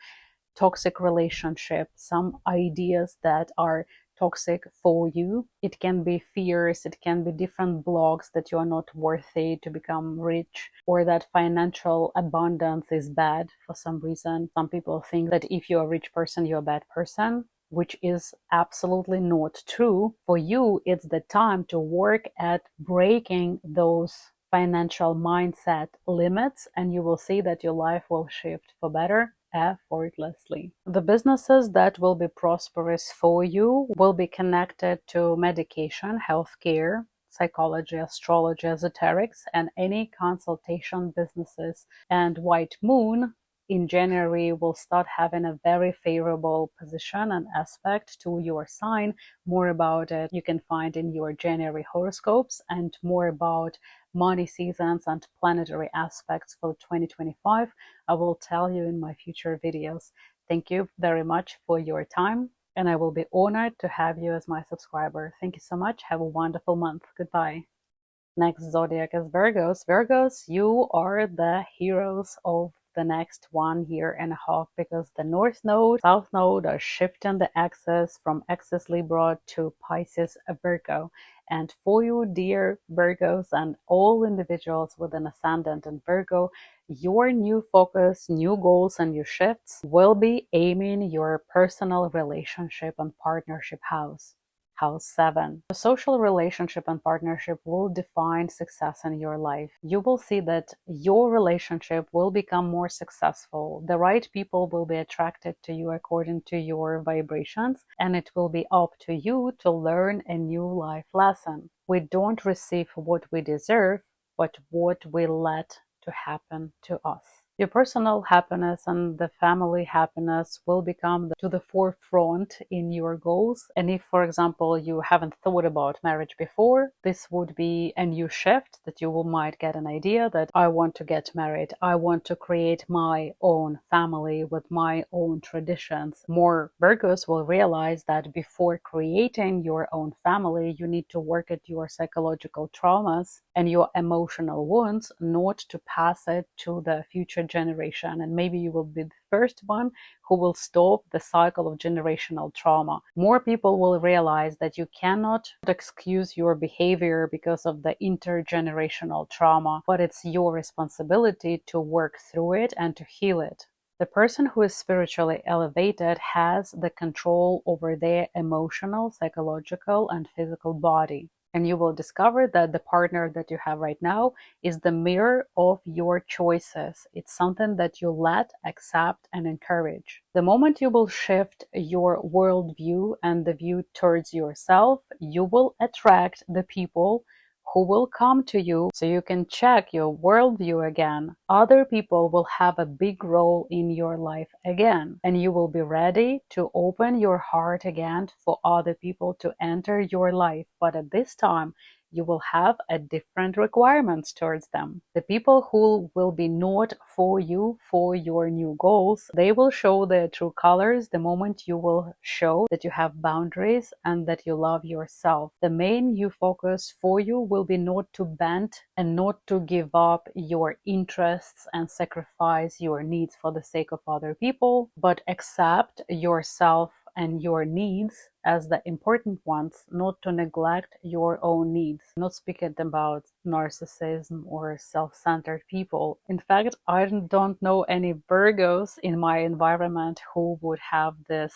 [SPEAKER 1] toxic relationships, some ideas that are toxic for you. It can be fears, it can be different blocks that you are not worthy to become rich, or that financial abundance is bad for some reason. Some people think that if you're a rich person, you're a bad person, which is absolutely not true. For you, it's the time to work at breaking those financial mindset limits, and you will see that your life will shift for better effortlessly. The businesses that will be prosperous for you will be connected to medication, healthcare, psychology, astrology, esoterics, and any consultation businesses. And White Moon in January will start having a very favorable position and aspect to your sign. More about it you can find in your January horoscopes, and more about money seasons and planetary aspects for 2025 I will tell you in my future videos. Thank you very much for your time, and I will be honored to have you as my subscriber. Thank you so much. Have a wonderful month. Goodbye. Next zodiac is Virgos. Virgos, you are the heroes of the next 1.5 years, because the North Node, South Node are shifting the axis from axis Libra to Pisces Virgo. And for you, dear Virgos, and all individuals with an ascendant in Virgo, your new focus, new goals, and new shifts will be aiming your personal relationship and partnership house. House 7. The social relationship and partnership will define success in your life. You will see that your relationship will become more successful. The right people will be attracted to you according to your vibrations, and it will be up to you to learn a new life lesson. We don't receive what we deserve, but what we let to happen to us. Your personal happiness and the family happiness will become to the forefront in your goals. And if, for example, you haven't thought about marriage before, this would be a new shift that you might get an idea that I want to get married. I want to create my own family with my own traditions. More Virgos will realize that before creating your own family, you need to work at your psychological traumas and your emotional wounds, not to pass it to the future generation. And maybe you will be the first one who will stop the cycle of generational trauma. More people will realize that you cannot excuse your behavior because of the intergenerational trauma, but it's your responsibility to work through it and to heal it. The person who is spiritually elevated has the control over their emotional, psychological, and physical body. And you will discover that the partner that you have right now is the mirror of your choices. It's something that you let, accept, and encourage. The moment you will shift your worldview and the view towards yourself, you will attract the people who will come to you, so you can check your worldview again. Other people will have a big role in your life again, and you will be ready to open your heart again for other people to enter your life. But at this time, you will have a different requirements towards them. The people who will be not for you, for your new goals, they will show their true colors the moment you will show that you have boundaries and that you love yourself. The main new focus for you will be not to bend and not to give up your interests and sacrifice your needs for the sake of other people, but accept yourself and your needs as the important ones, not to neglect your own needs. Not speaking about narcissism or self-centered people. In fact, I don't know any Virgos in my environment who would have this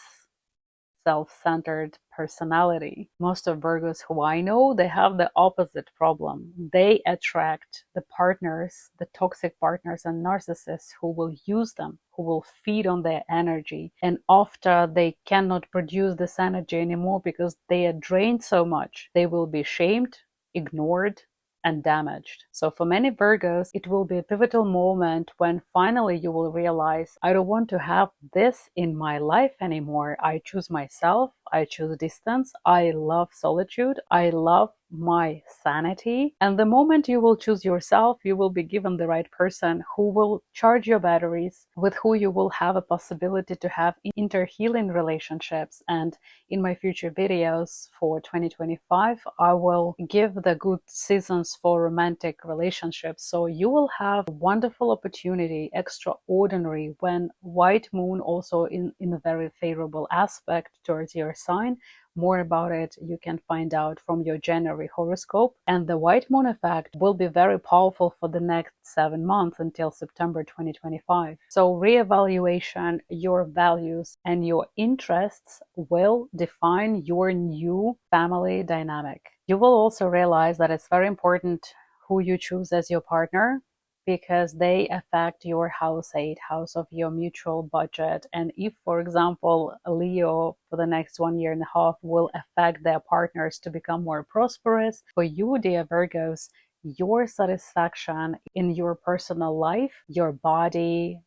[SPEAKER 1] self-centered personality. Most of Virgos who I know, they have the opposite problem. They attract the partners, the toxic partners and narcissists who will use them, who will feed on their energy. And after they cannot produce this energy anymore because they are drained so much, they will be shamed, ignored, and damaged. So for many Virgos, it will be a pivotal moment when finally you will realize, I don't want to have this in my life anymore. I choose myself. I choose distance. I love solitude. I love my sanity. And the moment you will choose yourself, you will be given the right person who will charge your batteries, with who you will have a possibility to have inter-healing relationships. And in my future videos for 2025, I will give the good seasons for romantic relationships. So you will have a wonderful opportunity, extraordinary, when white moon also in a very favorable aspect towards your sign. More about it you can find out from your January horoscope. And the white moon effect will be very powerful for the next 7 months until September 2025. So reevaluation your values and your interests will define your new family dynamic. You will also realize that it's very important who you choose as your partner, because they affect your house 8, house of your mutual budget. And if, for example, Leo for the next 1.5 years will affect their partners to become more prosperous, for you, dear Virgos, your satisfaction in your personal life, your body,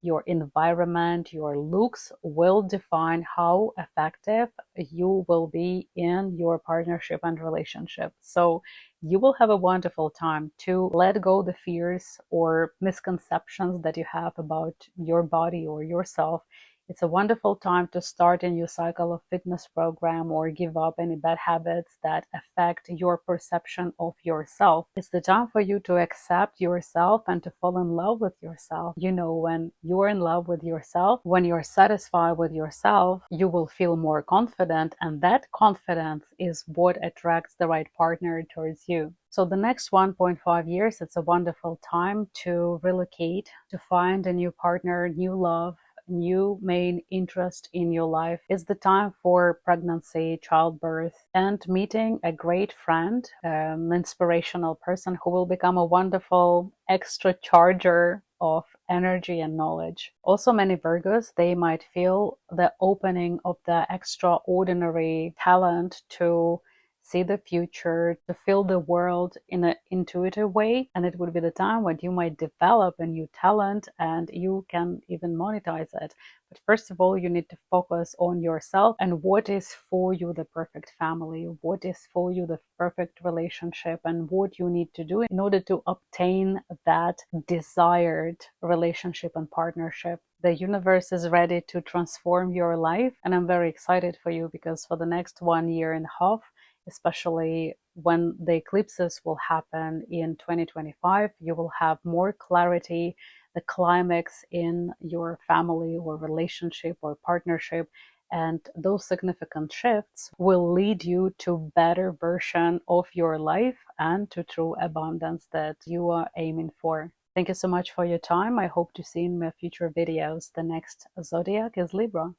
[SPEAKER 1] your environment, your looks will define how effective you will be in your partnership and relationship. So you will have a wonderful time to let go the fears or misconceptions that you have about your body or yourself. It's a wonderful time to start a new cycle of fitness program or give up any bad habits that affect your perception of yourself. It's the time for you to accept yourself and to fall in love with yourself. You know, when you're in love with yourself, when you're satisfied with yourself, you will feel more confident, and that confidence is what attracts the right partner towards you. So the next 1.5 years, it's a wonderful time to relocate, to find a new partner, new love, new main interest in your life. It's the time for pregnancy, childbirth, and meeting a great friend, an inspirational person who will become a wonderful extra charger of energy and knowledge. Also, many Virgos, they might feel the opening of the extraordinary talent to see the future, to feel the world in an intuitive way. And it would be the time when you might develop a new talent and you can even monetize it. But first of all, you need to focus on yourself and what is for you the perfect family, what is for you the perfect relationship, and what you need to do in order to obtain that desired relationship and partnership. The universe is ready to transform your life, and I'm very excited for you because for the next 1.5 years, especially when the eclipses will happen in 2025, you will have more clarity, the climax in your family or relationship or partnership, and those significant shifts will lead you to better version of your life and to true abundance that you are aiming for. Thank you so much for your time. I hope to see you in my future videos. The next zodiac is Libra.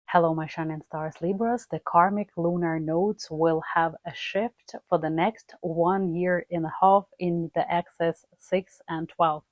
[SPEAKER 1] Hello, my shining stars Libras. The karmic lunar nodes will have a shift for the next 1.5 years in the axis 6 and 12.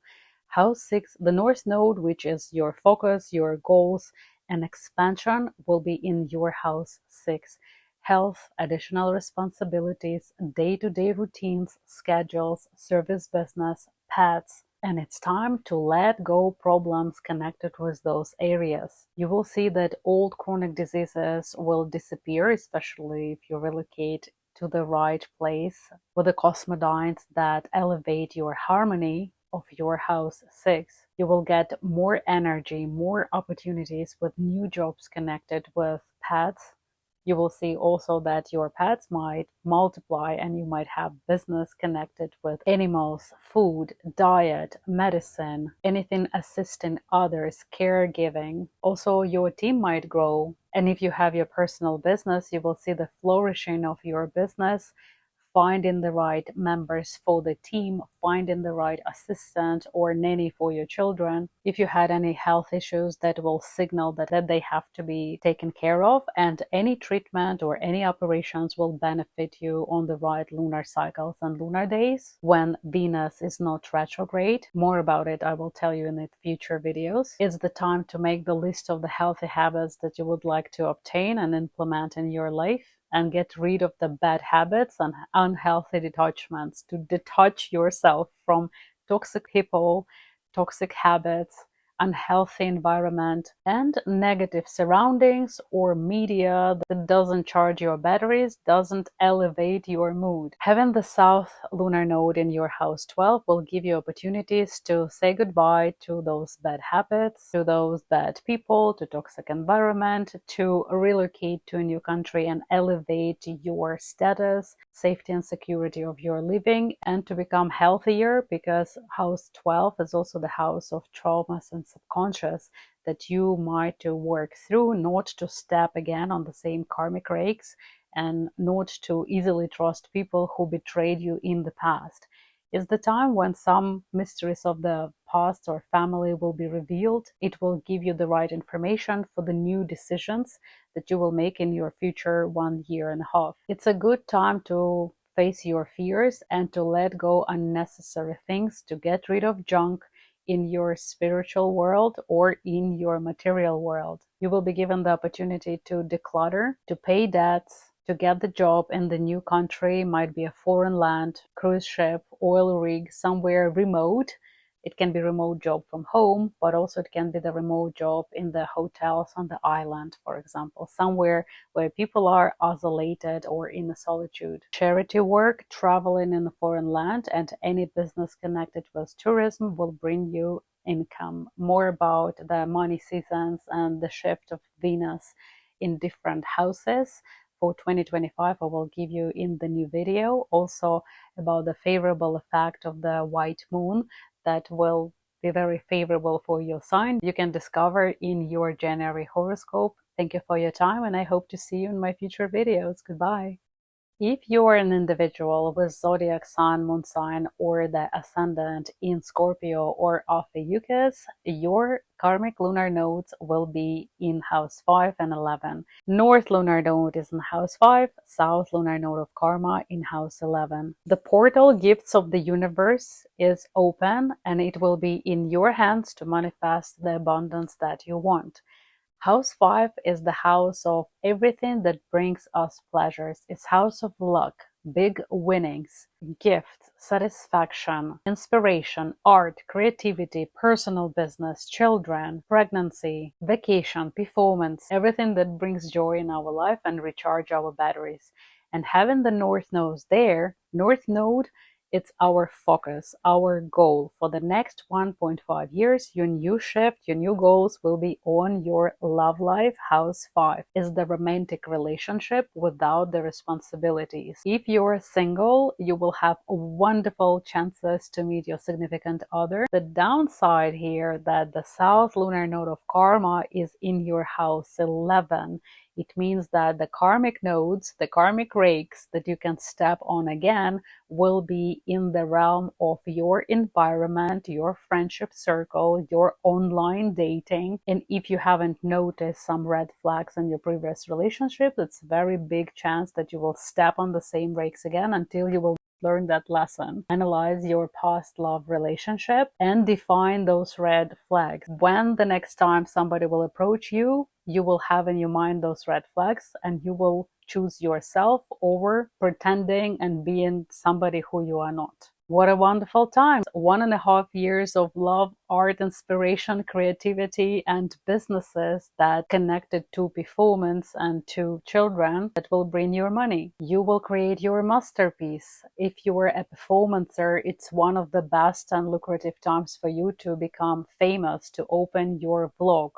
[SPEAKER 1] House 6, the North Node, which is your focus, your goals, and expansion, will be in your house 6. Health, additional responsibilities, day-to-day routines, schedules, service business, pets, and it's time to let go problems connected with those areas. You will see that old chronic diseases will disappear, especially if you relocate to the right place with the cosmodines that elevate your harmony of your house 6. You will get more energy, more opportunities with new jobs connected with pets. You will see also that your pets might multiply and you might have business connected with animals, food, diet, medicine, anything assisting others, caregiving. Also, your team might grow. And if you have your personal business, you will see the flourishing of your business, finding the right members for the team, finding the right assistant or nanny for your children. If you had any health issues, that will signal that they have to be taken care of, and any treatment or any operations will benefit you on the right lunar cycles and lunar days when Venus is not retrograde. More about it I will tell you in the future videos. It's the time to make the list of the healthy habits that you would like to obtain and implement in your life, and get rid of the bad habits and unhealthy detachments, to detach yourself from toxic people, toxic habits, unhealthy environment, and negative surroundings or media that doesn't charge your batteries, doesn't elevate your mood. Having the South lunar node in your house 12 will give you opportunities to say goodbye to those bad habits, to those bad people, to toxic environment, to relocate to a new country and elevate your status, safety and security of your living, and to become healthier, because house 12 is also the house of traumas and subconscious that you might to work through, not to step again on the same karmic rakes, and not to easily trust people who betrayed you in the past. Is the time when some mysteries of the past or family will be revealed. It will give you the right information for the new decisions that you will make in your future 1.5 years. It's a good time to face your fears and to let go unnecessary things, to get rid of junk in your spiritual world or in your material world. You will be given the opportunity to declutter, to pay debts, to get the job in the new country. Might be a foreign land, cruise ship, oil rig, somewhere remote. It can be a remote job from home, but also it can be the remote job in the hotels on the island, for example, somewhere where people are isolated or in a solitude. Charity work, traveling in a foreign land, and any business connected with tourism will bring you income, more about the money seasons and the shift of Venus in different houses for 2025. I will give you in the new video also about the favorable effect of the white moon that will be very favorable for your sign. You can discover in your January horoscope. Thank you for your time, and I hope to see you in my future videos. Goodbye. If you are an individual with zodiac sign, moon sign, or the ascendant in Scorpio or OPHIUCHUS, your karmic lunar nodes will be in house 5 and 11. North lunar node is in house 5, south lunar node of karma in house 11. The portal gifts of the universe is open, and it will be in your hands to manifest the abundance that you want. House 5 is the house of everything that brings us pleasures. It's house of luck, big winnings, gifts, satisfaction, inspiration, art, creativity, personal business, children, pregnancy, vacation, performance, everything that brings joy in our life and recharge our batteries. And having the North Node there, North Node, it's our focus, our goal for the next 1.5 years. Your new shift, your new goals will be on your love life. House 5 is the romantic relationship without the responsibilities. If you're single, you will have wonderful chances to meet your significant other. The downside here that the south lunar node of karma is in your house 11. It means that the karmic nodes, the karmic rakes that you can step on again, will be in the realm of your environment, your friendship circle, your online dating. And if you haven't noticed some red flags in your previous relationship, it's a very big chance that you will step on the same rakes again until you will learn that lesson. Analyze your past love relationship and define those red flags. When the next time somebody will approach you, you will have in your mind those red flags and you will choose yourself over pretending and being somebody who you are not. What a wonderful time. 1.5 years of love, art, inspiration, creativity, and businesses that connected to performance and to children that will bring your money. You will create your masterpiece. If you are a performancer, it's one of the best and lucrative times for you to become famous, to open your blog,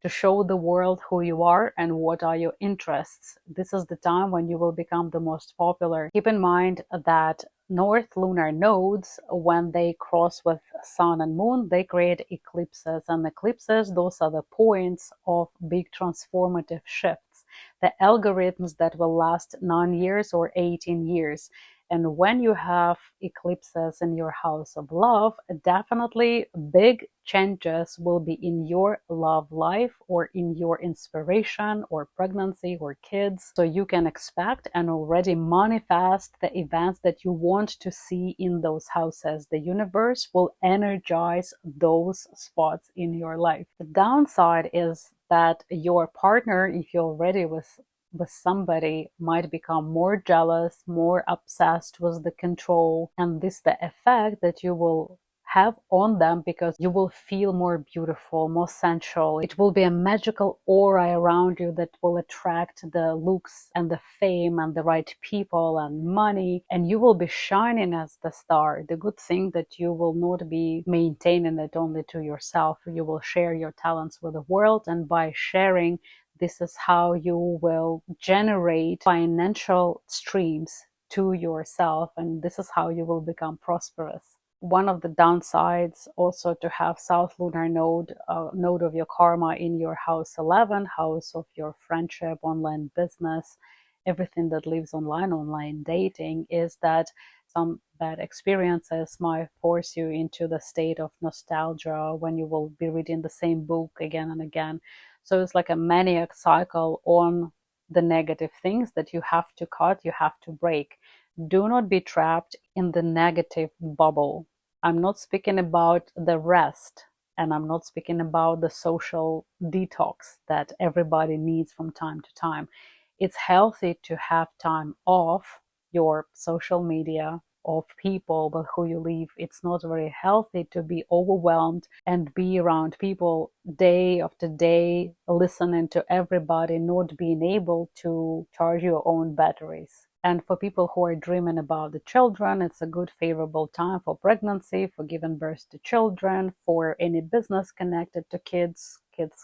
[SPEAKER 1] to show the world who you are and what are your interests. This is the time when you will become the most popular. Keep in mind that North lunar nodes, when they cross with sun and moon, they create eclipses, and eclipses, those are the points of big transformative shifts, the algorithms that will last 9 years or 18 years. And when you have eclipses in your house of love, definitely big changes will be in your love life or in your inspiration or pregnancy or kids. So you can expect and already manifest the events that you want to see in those houses. The universe will energize those spots in your life. The downside is that your partner, if you're already with somebody, might become more jealous, more obsessed with the control, and this the effect that you will have on them, because you will feel more beautiful, more sensual. It will be a magical aura around you that will attract the looks and the fame and the right people and money, and you will be shining as the star. The good thing that you will not be maintaining it only to yourself. You will share your talents with the world, and by sharing, this is how you will generate financial streams to yourself, and this is how you will become prosperous. One of the downsides also to have south lunar node, node of your karma in your house 11, house of your friendship, online business, everything that lives online, online dating, is that some bad experiences might force you into the state of nostalgia when you will be reading the same book again and again. So it's like a maniac cycle on the negative things that you have to cut, you have to break. Do not be trapped in the negative bubble. I'm not speaking about the rest, and I'm not speaking about the social detox that everybody needs from time to time. It's healthy to have time off your social media, of people with who you live. It's not very healthy to be overwhelmed and be around people day after day, listening to everybody, not being able to charge your own batteries. And for people who are dreaming about the children, it's a good favorable time for pregnancy, for giving birth to children, for any business connected to kids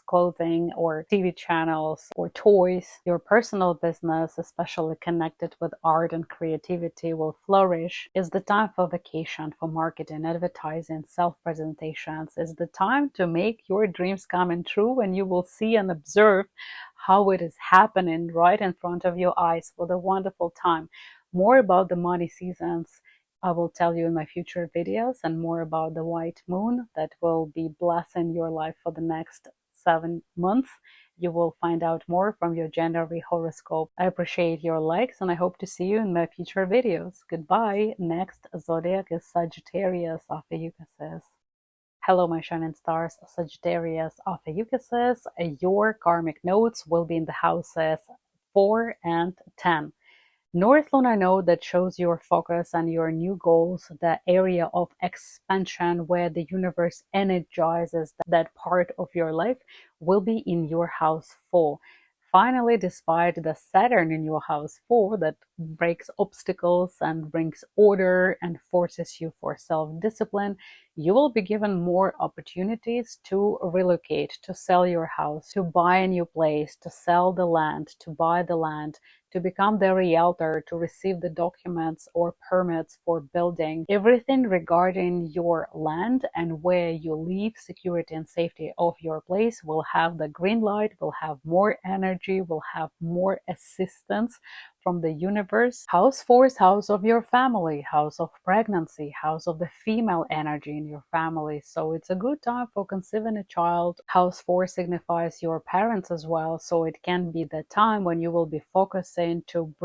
[SPEAKER 1] clothing or TV channels or toys. Your personal business, especially connected with art and creativity, will flourish. It's the time for vacation, for marketing, advertising, self-presentations. It's the time to make your dreams come true, and you will see and observe how it is happening right in front of your eyes. For the wonderful time. More about the money seasons I will tell you in my future videos, and more about the white moon that will be blessing your life for the next 7 months. You will find out more from your January horoscope. I appreciate your likes, and I hope to see you in my future videos. Goodbye. Next zodiac is Sagittarius, OPHIUCHUS. Hello, my shining stars, Sagittarius, OPHIUCHUS. Your karmic nodes will be in the houses 4 and 10. North lunar node that shows your focus and your new goals, the area of expansion where the universe energizes that part of your life, will be in your house 4. Finally, despite the Saturn in your house 4 that breaks obstacles and brings order and forces you for self-discipline, you will be given more opportunities to relocate, to sell your house, to buy a new place, to sell the land, to buy the land, to become the realtor, to receive the documents or permits for building. Everything regarding your land and where you live, security and safety of your place will have the green light, will have more energy, will have more assistance from the universe. House 4 is house of your family, house of pregnancy, house of the female energy in your family. So it's a good time for conceiving a child. House 4 signifies your parents as well. So it can be the time when you will be focusing to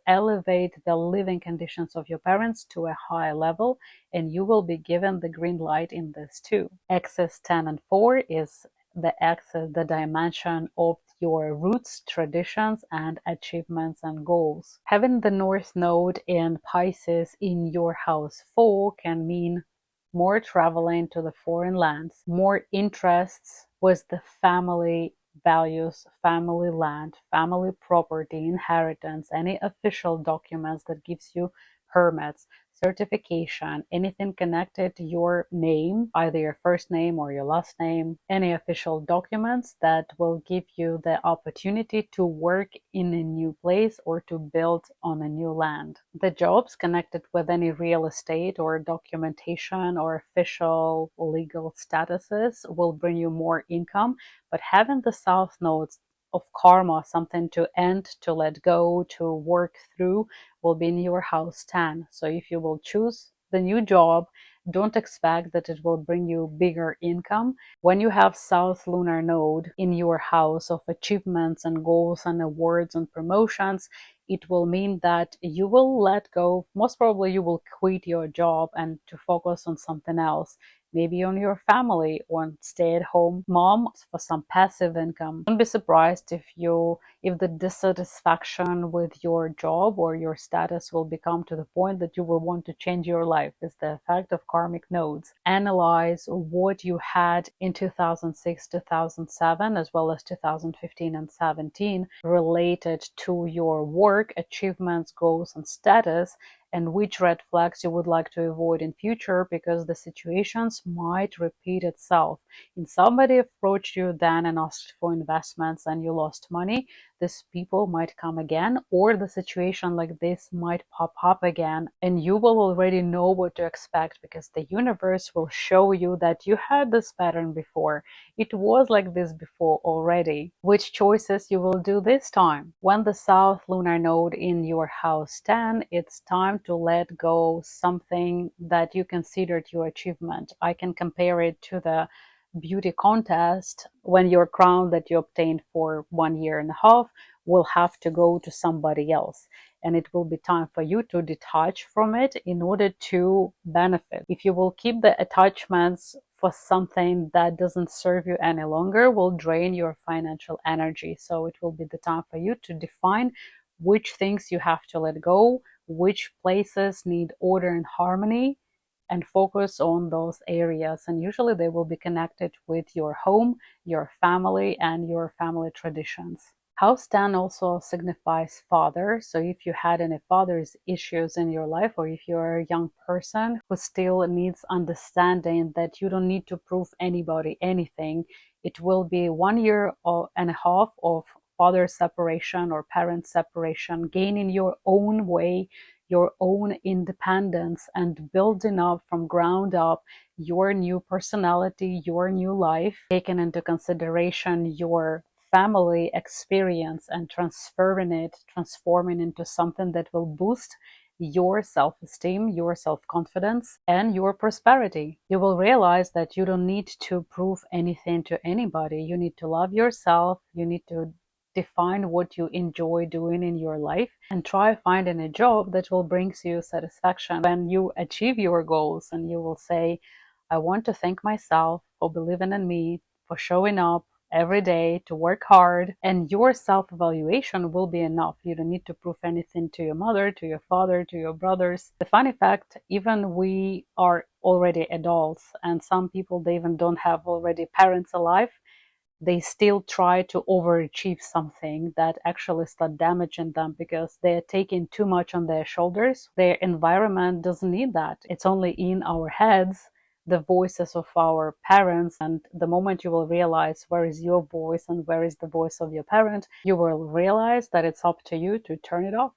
[SPEAKER 1] elevate the living conditions of your parents to a high level. And you will be given the green light in this too. Axis 10 and 4 is the axis, the dimension of your roots, traditions, and achievements and goals. Having the North Node in Pisces in your house 4 can mean more traveling to the foreign lands, more interests with the family values, family land, family property, inheritance, any official documents that gives you permits, certification, anything connected to your name, either your first name or your last name, any official documents that will give you the opportunity to work in a new place or to build on a new land. The jobs connected with any real estate or documentation or official legal statuses will bring you more income, but having the South nodes of karma, something to end, to let go, to work through, will be in your house 10. So if you will choose the new job, don't expect that it will bring you bigger income. When you have South lunar node in your house of achievements and goals and awards and promotions, it will mean that you will let go. Most probably you will quit your job and to focus on something else. Maybe on your family or stay-at-home mom for some passive income. Don't be surprised if the dissatisfaction with your job or your status will become to the point that you will want to change your life. It's the effect of karmic nodes. Analyze what you had in 2006, 2007, as well as 2015 and 17 related to your work, achievements, goals, and status, and which red flags you would like to avoid in future, because the situations might repeat itself. If somebody approached you then and asked for investments and you lost money, these people might come again, or the situation like this might pop up again, and you will already know what to expect, because the universe will show you that you had this pattern before. It was like this before already. Which choices you will do this time? When the South lunar node in your house 10, it's time to let go something that you considered your achievement. I can compare it to the beauty contest when your crown that you obtained for 1.5 years will have to go to somebody else, and it will be time for you to detach from it in order to benefit. If you will keep the attachments for something that doesn't serve you any longer, will drain your financial energy. So it will be the time for you to define which things you have to let go, which places need order and harmony, and focus on those areas. And usually they will be connected with your home, your family, and your family traditions. House 10 also signifies father. So if you had any father's issues in your life, or if you're a young person who still needs understanding that you don't need to prove anybody anything, it will be 1 year and a half of father separation or parent separation, gaining your own way, your own independence, and building up from ground up your new personality, your new life, taking into consideration your family experience and transforming into something that will boost your self-esteem, your self-confidence, and your prosperity. You will realize that you don't need to prove anything to anybody. You need to love yourself. You need to define what you enjoy doing in your life and try finding a job that will bring you satisfaction. When you achieve your goals, and you will say, I want to thank myself for believing in me, for showing up every day, to work hard, and your self-evaluation will be enough. You don't need to prove anything to your mother, to your father, to your brothers. The funny fact, even we are already adults, and some people, they even don't have already parents alive, they still try to overachieve something that actually start damaging them because they're taking too much on their shoulders. Their environment doesn't need that. It's only in our heads, the voices of our parents. And the moment you will realize where is your voice and where is the voice of your parent, you will realize that it's up to you to turn it off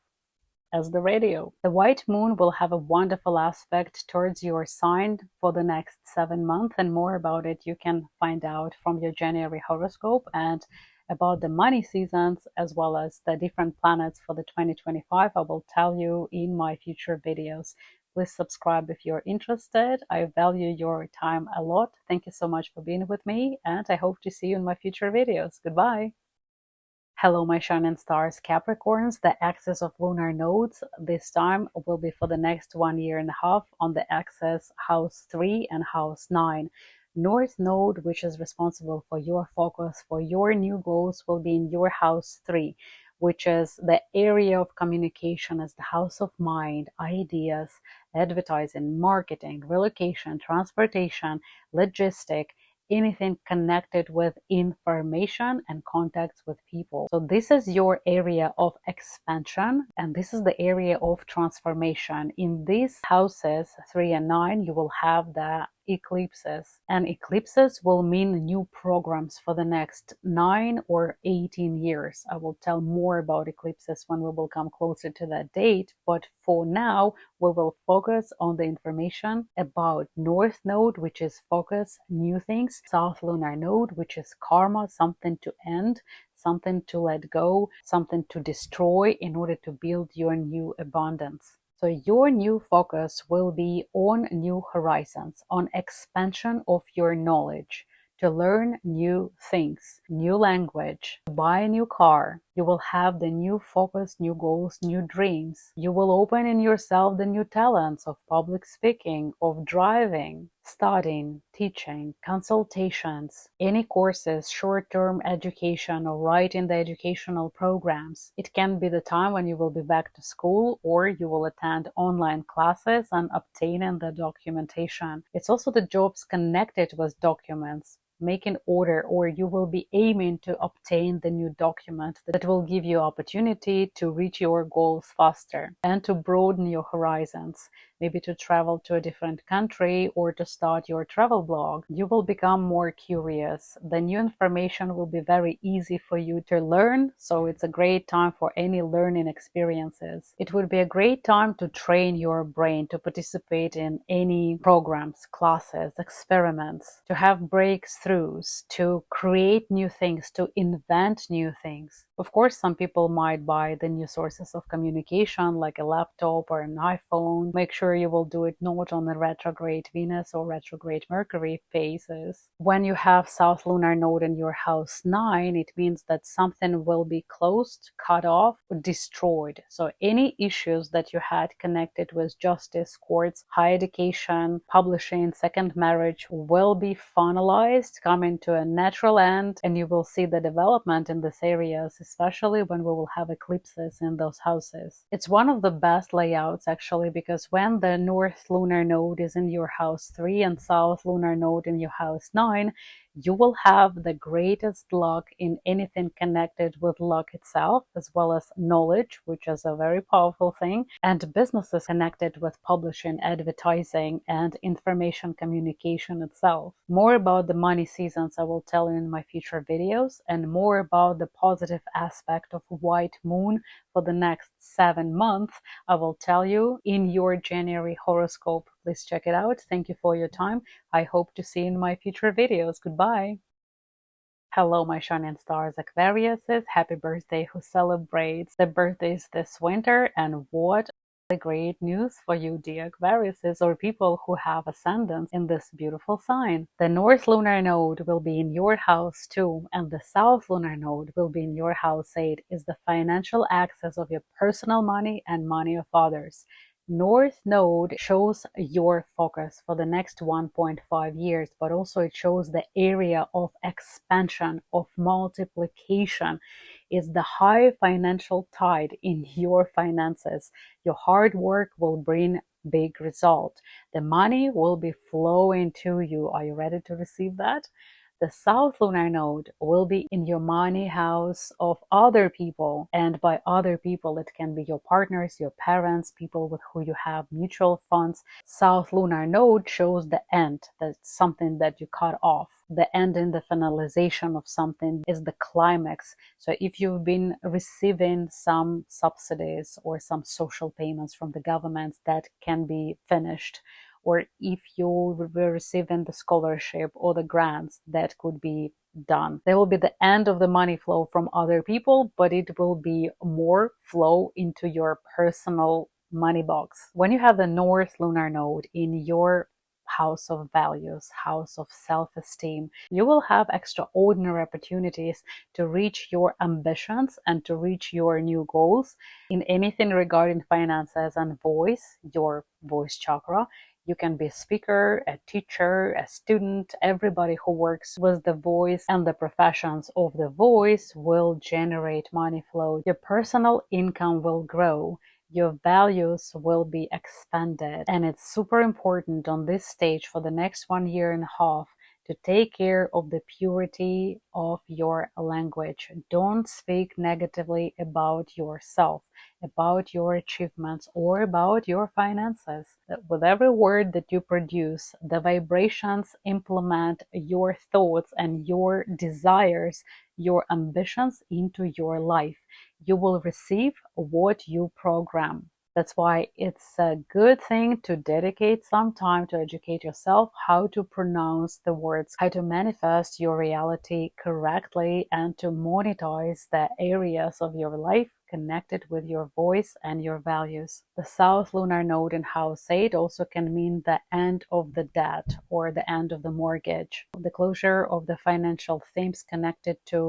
[SPEAKER 1] as the radio. The white moon will have a wonderful aspect towards your sign for the next 7 months, and more about it you can find out from your January horoscope, and about the money seasons as well as the different planets for the 2025 I will tell you in my future videos. Please subscribe if you're interested. I value your time a lot. Thank you so much for being with me, and I hope to see you in my future videos. Goodbye. Hello, my shining stars, Capricorns. The axis of lunar nodes this time will be for the next 1 year and a half on the axis house 3 and house 9. North node, which is responsible for your focus, for your new goals, will be in your house 3, which is the area of communication, as the house of mind, ideas, advertising, marketing, relocation, transportation, logistic, anything connected with information and contacts with people. So this is your area of expansion, and this is the area of transformation. In these houses 3 and 9, you will have the eclipses, and eclipses will mean new programs for the next 9 or 18 years. I will tell more about eclipses when we will come closer to that date, but for now we will focus on the information about North Node, which is focus, new things, South Lunar Node, which is karma, something to end, something to let go, something to destroy in order to build your new abundance. So your new focus will be on new horizons, on expansion of your knowledge, to learn new things, new language, to buy a new car. You will have the new focus, new goals, new dreams. You will open in yourself the new talents of public speaking, of driving, studying, teaching, consultations, any courses, short-term education, or writing the educational programs. It can be the time when you will be back to school, or you will attend online classes and obtaining the documentation. It's also the jobs connected with documents, making order, or you will be aiming to obtain the new document that will give you opportunity to reach your goals faster and to broaden your horizons, maybe to travel to a different country or to start your travel blog. You will become more curious. The new information will be very easy for you to learn, so it's a great time for any learning experiences. It would be a great time to train your brain, to participate in any programs, classes, experiments, to have breakthroughs, to create new things, to invent new things. Of course, some people might buy the new sources of communication like a laptop or an iPhone. Make sure you will do it not on the retrograde Venus or retrograde Mercury phases. When you have South Lunar Node in your house 9, it means that something will be closed, cut off, destroyed. So any issues that you had connected with justice, courts, higher education, publishing, second marriage will be finalized, coming to a natural end, and you will see the development in these areas, especially when we will have eclipses in those houses. It's one of the best layouts actually, because when the North Lunar Node is in your house 3 and South Lunar Node in your house 9, You will have the greatest luck in anything connected with luck itself, as well as knowledge, which is a very powerful thing, and businesses connected with publishing, advertising, and information communication itself. More about the money seasons I will tell you in my future videos, and more about the positive aspect of white moon for the next 7 months I will tell you in your January horoscope. Please check it out. Thank you for your time. I hope to see you in my future videos. Goodbye. Hello, my shining stars, Aquariuses. Happy birthday who celebrates the birthdays this winter, and what a great news for you, dear Aquariuses, or people who have ascendants in this beautiful sign. The North Lunar Node will be in your house 2, and the South Lunar Node will be in your house 8, is the financial access of your personal money and money of others. North Node shows your focus for the next 1.5 years, but also it shows the area of expansion, of multiplication. Is the high financial tide in your finances. Your hard work will bring big result. The money will be flowing to you. Are you ready to receive that? The South Lunar Node will be in your money house of other people. And by other people, it can be your partners, your parents, people with who you have mutual funds. South Lunar Node shows the end. That's something that you cut off. The end in the finalization of something is the climax. So if you've been receiving some subsidies or some social payments from the government, that can be finished. Or if you were receiving the scholarship or the grants, that could be done. There will be the end of the money flow from other people, but it will be more flow into your personal money box. When you have the North Lunar Node in your house of values, house of self-esteem, you will have extraordinary opportunities to reach your ambitions and to reach your new goals in anything regarding finances and voice, your voice chakra. You can be a speaker, a teacher, a student. Everybody who works with the voice and the professions of the voice will generate money flow. Your personal income will grow. Your values will be expanded. And it's super important on this stage for the next 1.5 years to take care of the purity of your language. Don't speak negatively about yourself, about your achievements, or about your finances. With every word that you produce, the vibrations implement your thoughts and your desires, your ambitions into your life. You will receive what you program. That's why it's a good thing to dedicate some time to educate yourself how to pronounce the words, how to manifest your reality correctly, and to monetize the areas of your life connected with your voice and your values. The South Lunar Node in House 8 also can mean the end of the debt or the end of the mortgage, the closure of the financial themes connected to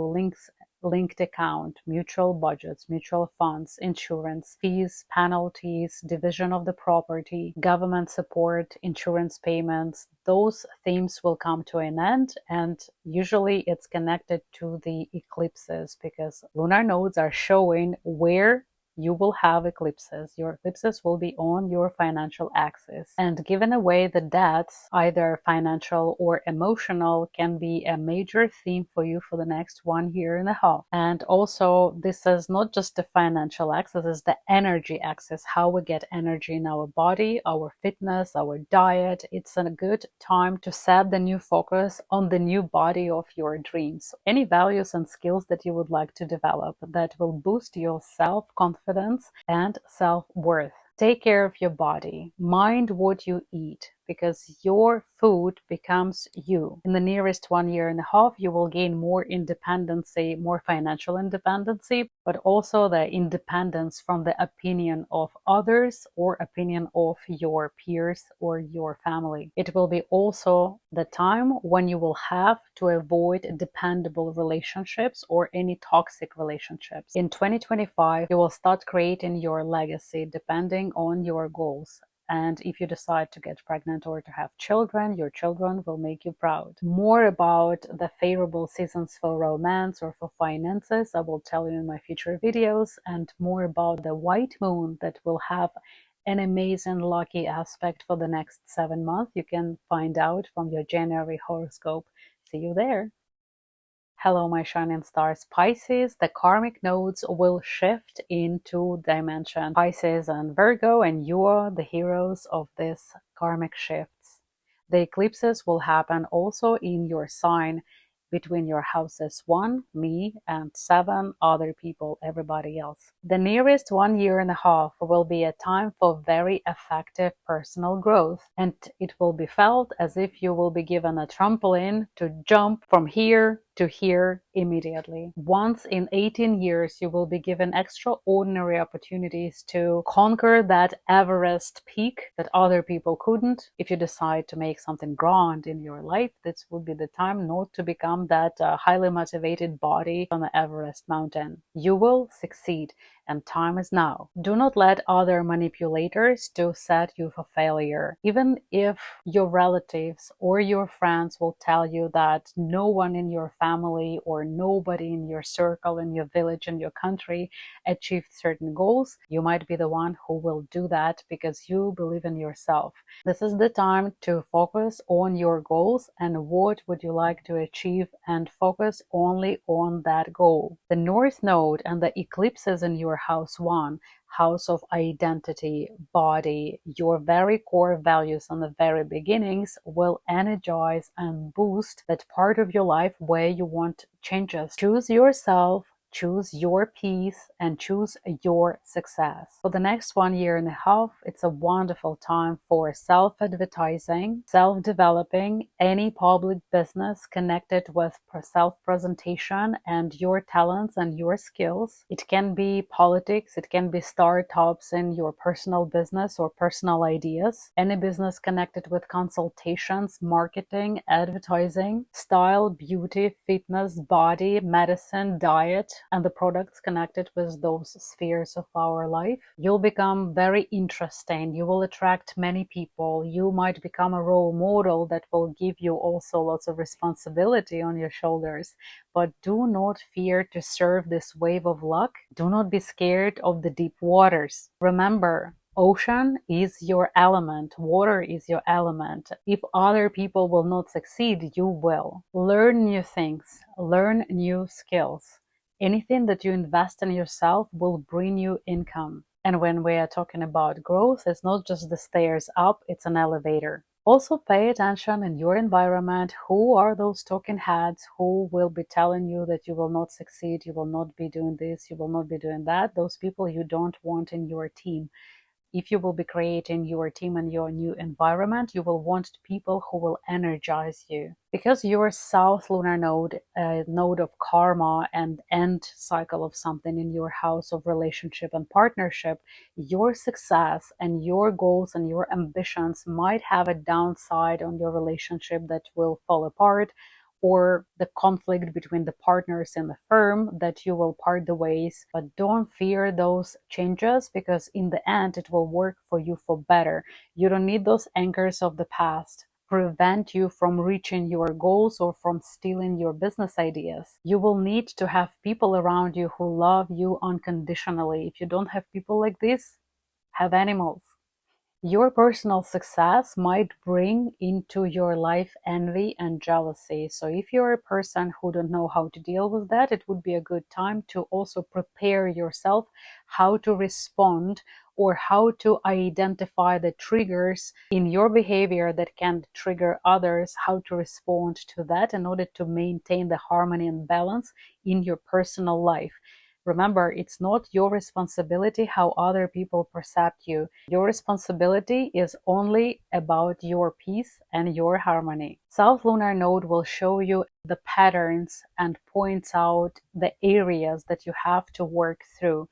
[SPEAKER 1] linked account, mutual budgets, mutual funds, insurance, fees, penalties, division of the property, government support, insurance payments. Those themes will come to an end, and usually it's connected to the eclipses because lunar nodes are showing where you will have eclipses. Your eclipses will be on your financial axis. And giving away the debts, either financial or emotional, can be a major theme for you for the next 1.5 years. And also, this is not just the financial axis, it's the energy axis, how we get energy in our body, our fitness, our diet. It's a good time to set the new focus on the new body of your dreams. Any values and skills that you would like to develop that will boost your self-confidence and self-worth. Take care of your body. Mind what you eat, because your food becomes you. In the nearest 1.5 years, you will gain more independency, more financial independency, but also the independence from the opinion of others or opinion of your peers or your family. It will be also the time when you will have to avoid dependable relationships or any toxic relationships. In 2025, you will start creating your legacy depending on your goals. And if you decide to get pregnant or to have children, your children will make you proud. More about the favorable seasons for romance or for finances, I will tell you in my future videos, and more about the white moon that will have an amazing lucky aspect for the next 7 months. You can find out from your January horoscope. See you there. Hello, my shining stars. Pisces, the karmic nodes will shift in 2 dimensions. Pisces and Virgo, and you are the heroes of this karmic shifts. The eclipses will happen also in your sign between your houses 1, me, and 7 other people, everybody else. The nearest 1.5 years will be a time for very effective personal growth, and it will be felt as if you will be given a trampoline to jump from here to here immediately. Once in 18 years, you will be given extraordinary opportunities to conquer that Everest peak that other people couldn't. If you decide to make something grand in your life, this will be the time not to become that highly motivated body on the Everest mountain. You will succeed, and time is now. Do not let other manipulators to set you for failure. Even if your relatives or your friends will tell you that no one in your family or nobody in your circle, in your village, in your country achieved certain goals, you might be the one who will do that because you believe in yourself. This is the time to focus on your goals and what would you like to achieve, and focus only on that goal. The North Node and the eclipses in your house 1, house of identity, body, your very core values on the very beginnings, will energize and boost that part of your life where you want changes. Choose yourself, choose your peace, and choose your success. For the next 1.5 years, it's a wonderful time for self-advertising, self-developing, any public business connected with self-presentation and your talents and your skills. It can be politics, it can be startups in your personal business or personal ideas, any business connected with consultations, marketing, advertising, style, beauty, fitness, body, medicine, diet, and the products connected with those spheres of our life. You'll become very interesting. You will attract many people. You might become a role model that will give you also lots of responsibility on your shoulders. But do not fear to serve this wave of luck. Do not be scared of the deep waters. Remember, ocean is your element, water is your element. If other people will not succeed, you will. Learn new things, learn new skills. Anything that you invest in yourself will bring you income. And when we are talking about growth, it's not just the stairs up, it's an elevator. Also pay attention in your environment. Who are those talking heads who will be telling you that you will not succeed, you will not be doing this, you will not be doing that? Those people you don't want in your team. If you will be creating your team and your new environment, you will want people who will energize you. Because your South Lunar Node, node of karma and end cycle of something in your house of relationship and partnership, your success and your goals and your ambitions might have a downside on your relationship that will fall apart, or the conflict between the partners in the firm that you will part the ways. But don't fear those changes, because in the end it will work for you for better. You don't need those anchors of the past prevent you from reaching your goals or from stealing your business ideas. You will need to have people around you who love you unconditionally. If you don't have people like this, have animals. Your personal success might bring into your life envy and jealousy. So if you're a person who don't know how to deal with that, it would be a good time to also prepare yourself how to respond or how to identify the triggers in your behavior that can trigger others, how to respond to that in order to maintain the harmony and balance in your personal life. Remember, it's not your responsibility how other people perceive you. Your responsibility is only about your peace and your harmony. South Lunar Node will show you the patterns and points out the areas that you have to work through.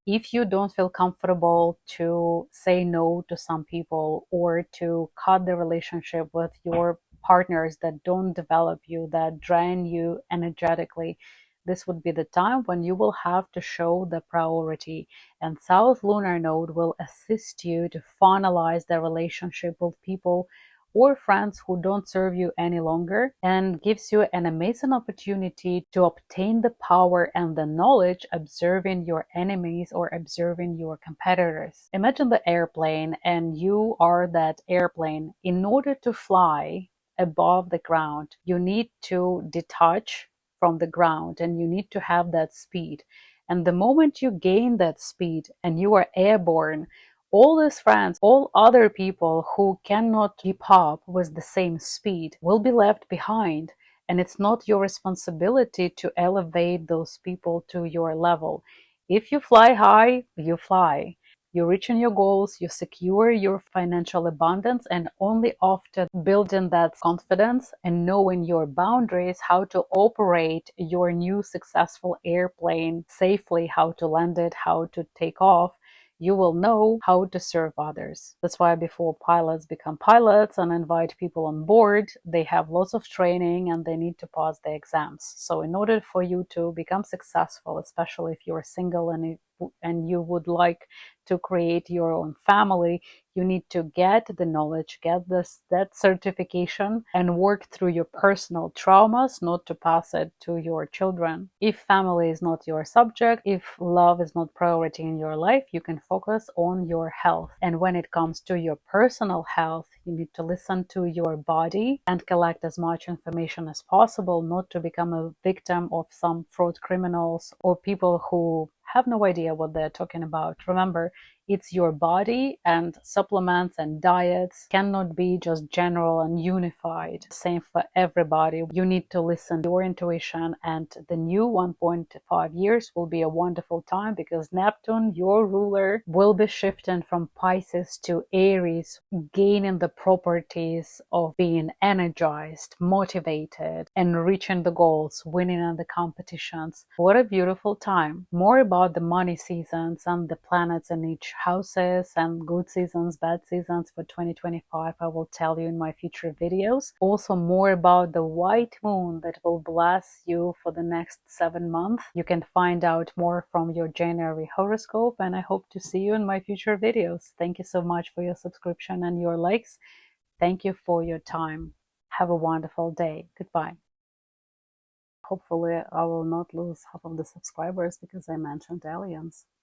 [SPEAKER 1] If you don't feel comfortable to say no to some people or to cut the relationship with your partners that don't develop you, that drain you energetically, this would be the time when you will have to show the priority. And South Lunar Node will assist you to finalize the relationship with people or friends who don't serve you any longer, and gives you an amazing opportunity to obtain the power and the knowledge observing your enemies or observing your competitors. Imagine the airplane and you are that airplane. In order to fly, above the ground. You need to detach from the ground, and you need to have that speed. And the moment you gain that speed and you are airborne, all these friends, all other people who cannot keep up with the same speed will be left behind. And it's not your responsibility to elevate those people to your level. If you fly high, you fly. You reach your goals, you secure your financial abundance, and only after building that confidence and knowing your boundaries, how to operate your new successful airplane safely, how to land it, how to take off, you will know how to serve others. That's why before pilots become pilots and invite people on board, they have lots of training and they need to pass the exams. So in order for you to become successful, especially if you're single and you would like to create your own family, you need to get the knowledge, get that certification, and work through your personal traumas, not to pass it to your children. If family is not your subject, if love is not priority in your life, you can focus on your health. And when it comes to your personal health, you need to listen to your body and collect as much information as possible, not to become a victim of some fraud criminals or people who have no idea what they're talking about. Remember, it's your body, and supplements and diets cannot be just general and unified. Same for everybody. You need to listen to your intuition, and the new 1.5 years will be a wonderful time because Neptune, your ruler, will be shifting from Pisces to Aries, gaining the properties of being energized, motivated, and reaching the goals, winning in the competitions. What a beautiful time. More about the money seasons and the planets in each houses and good seasons, bad seasons for 2025, I will tell you in my future videos. Also more about the white moon that will bless you for the next 7 months. You can find out more from your January horoscope, and I hope to see you in my future videos. Thank you so much for your subscription and your likes. Thank you for your time. Have a wonderful day. Goodbye. Hopefully I will not lose half of the subscribers because I mentioned aliens.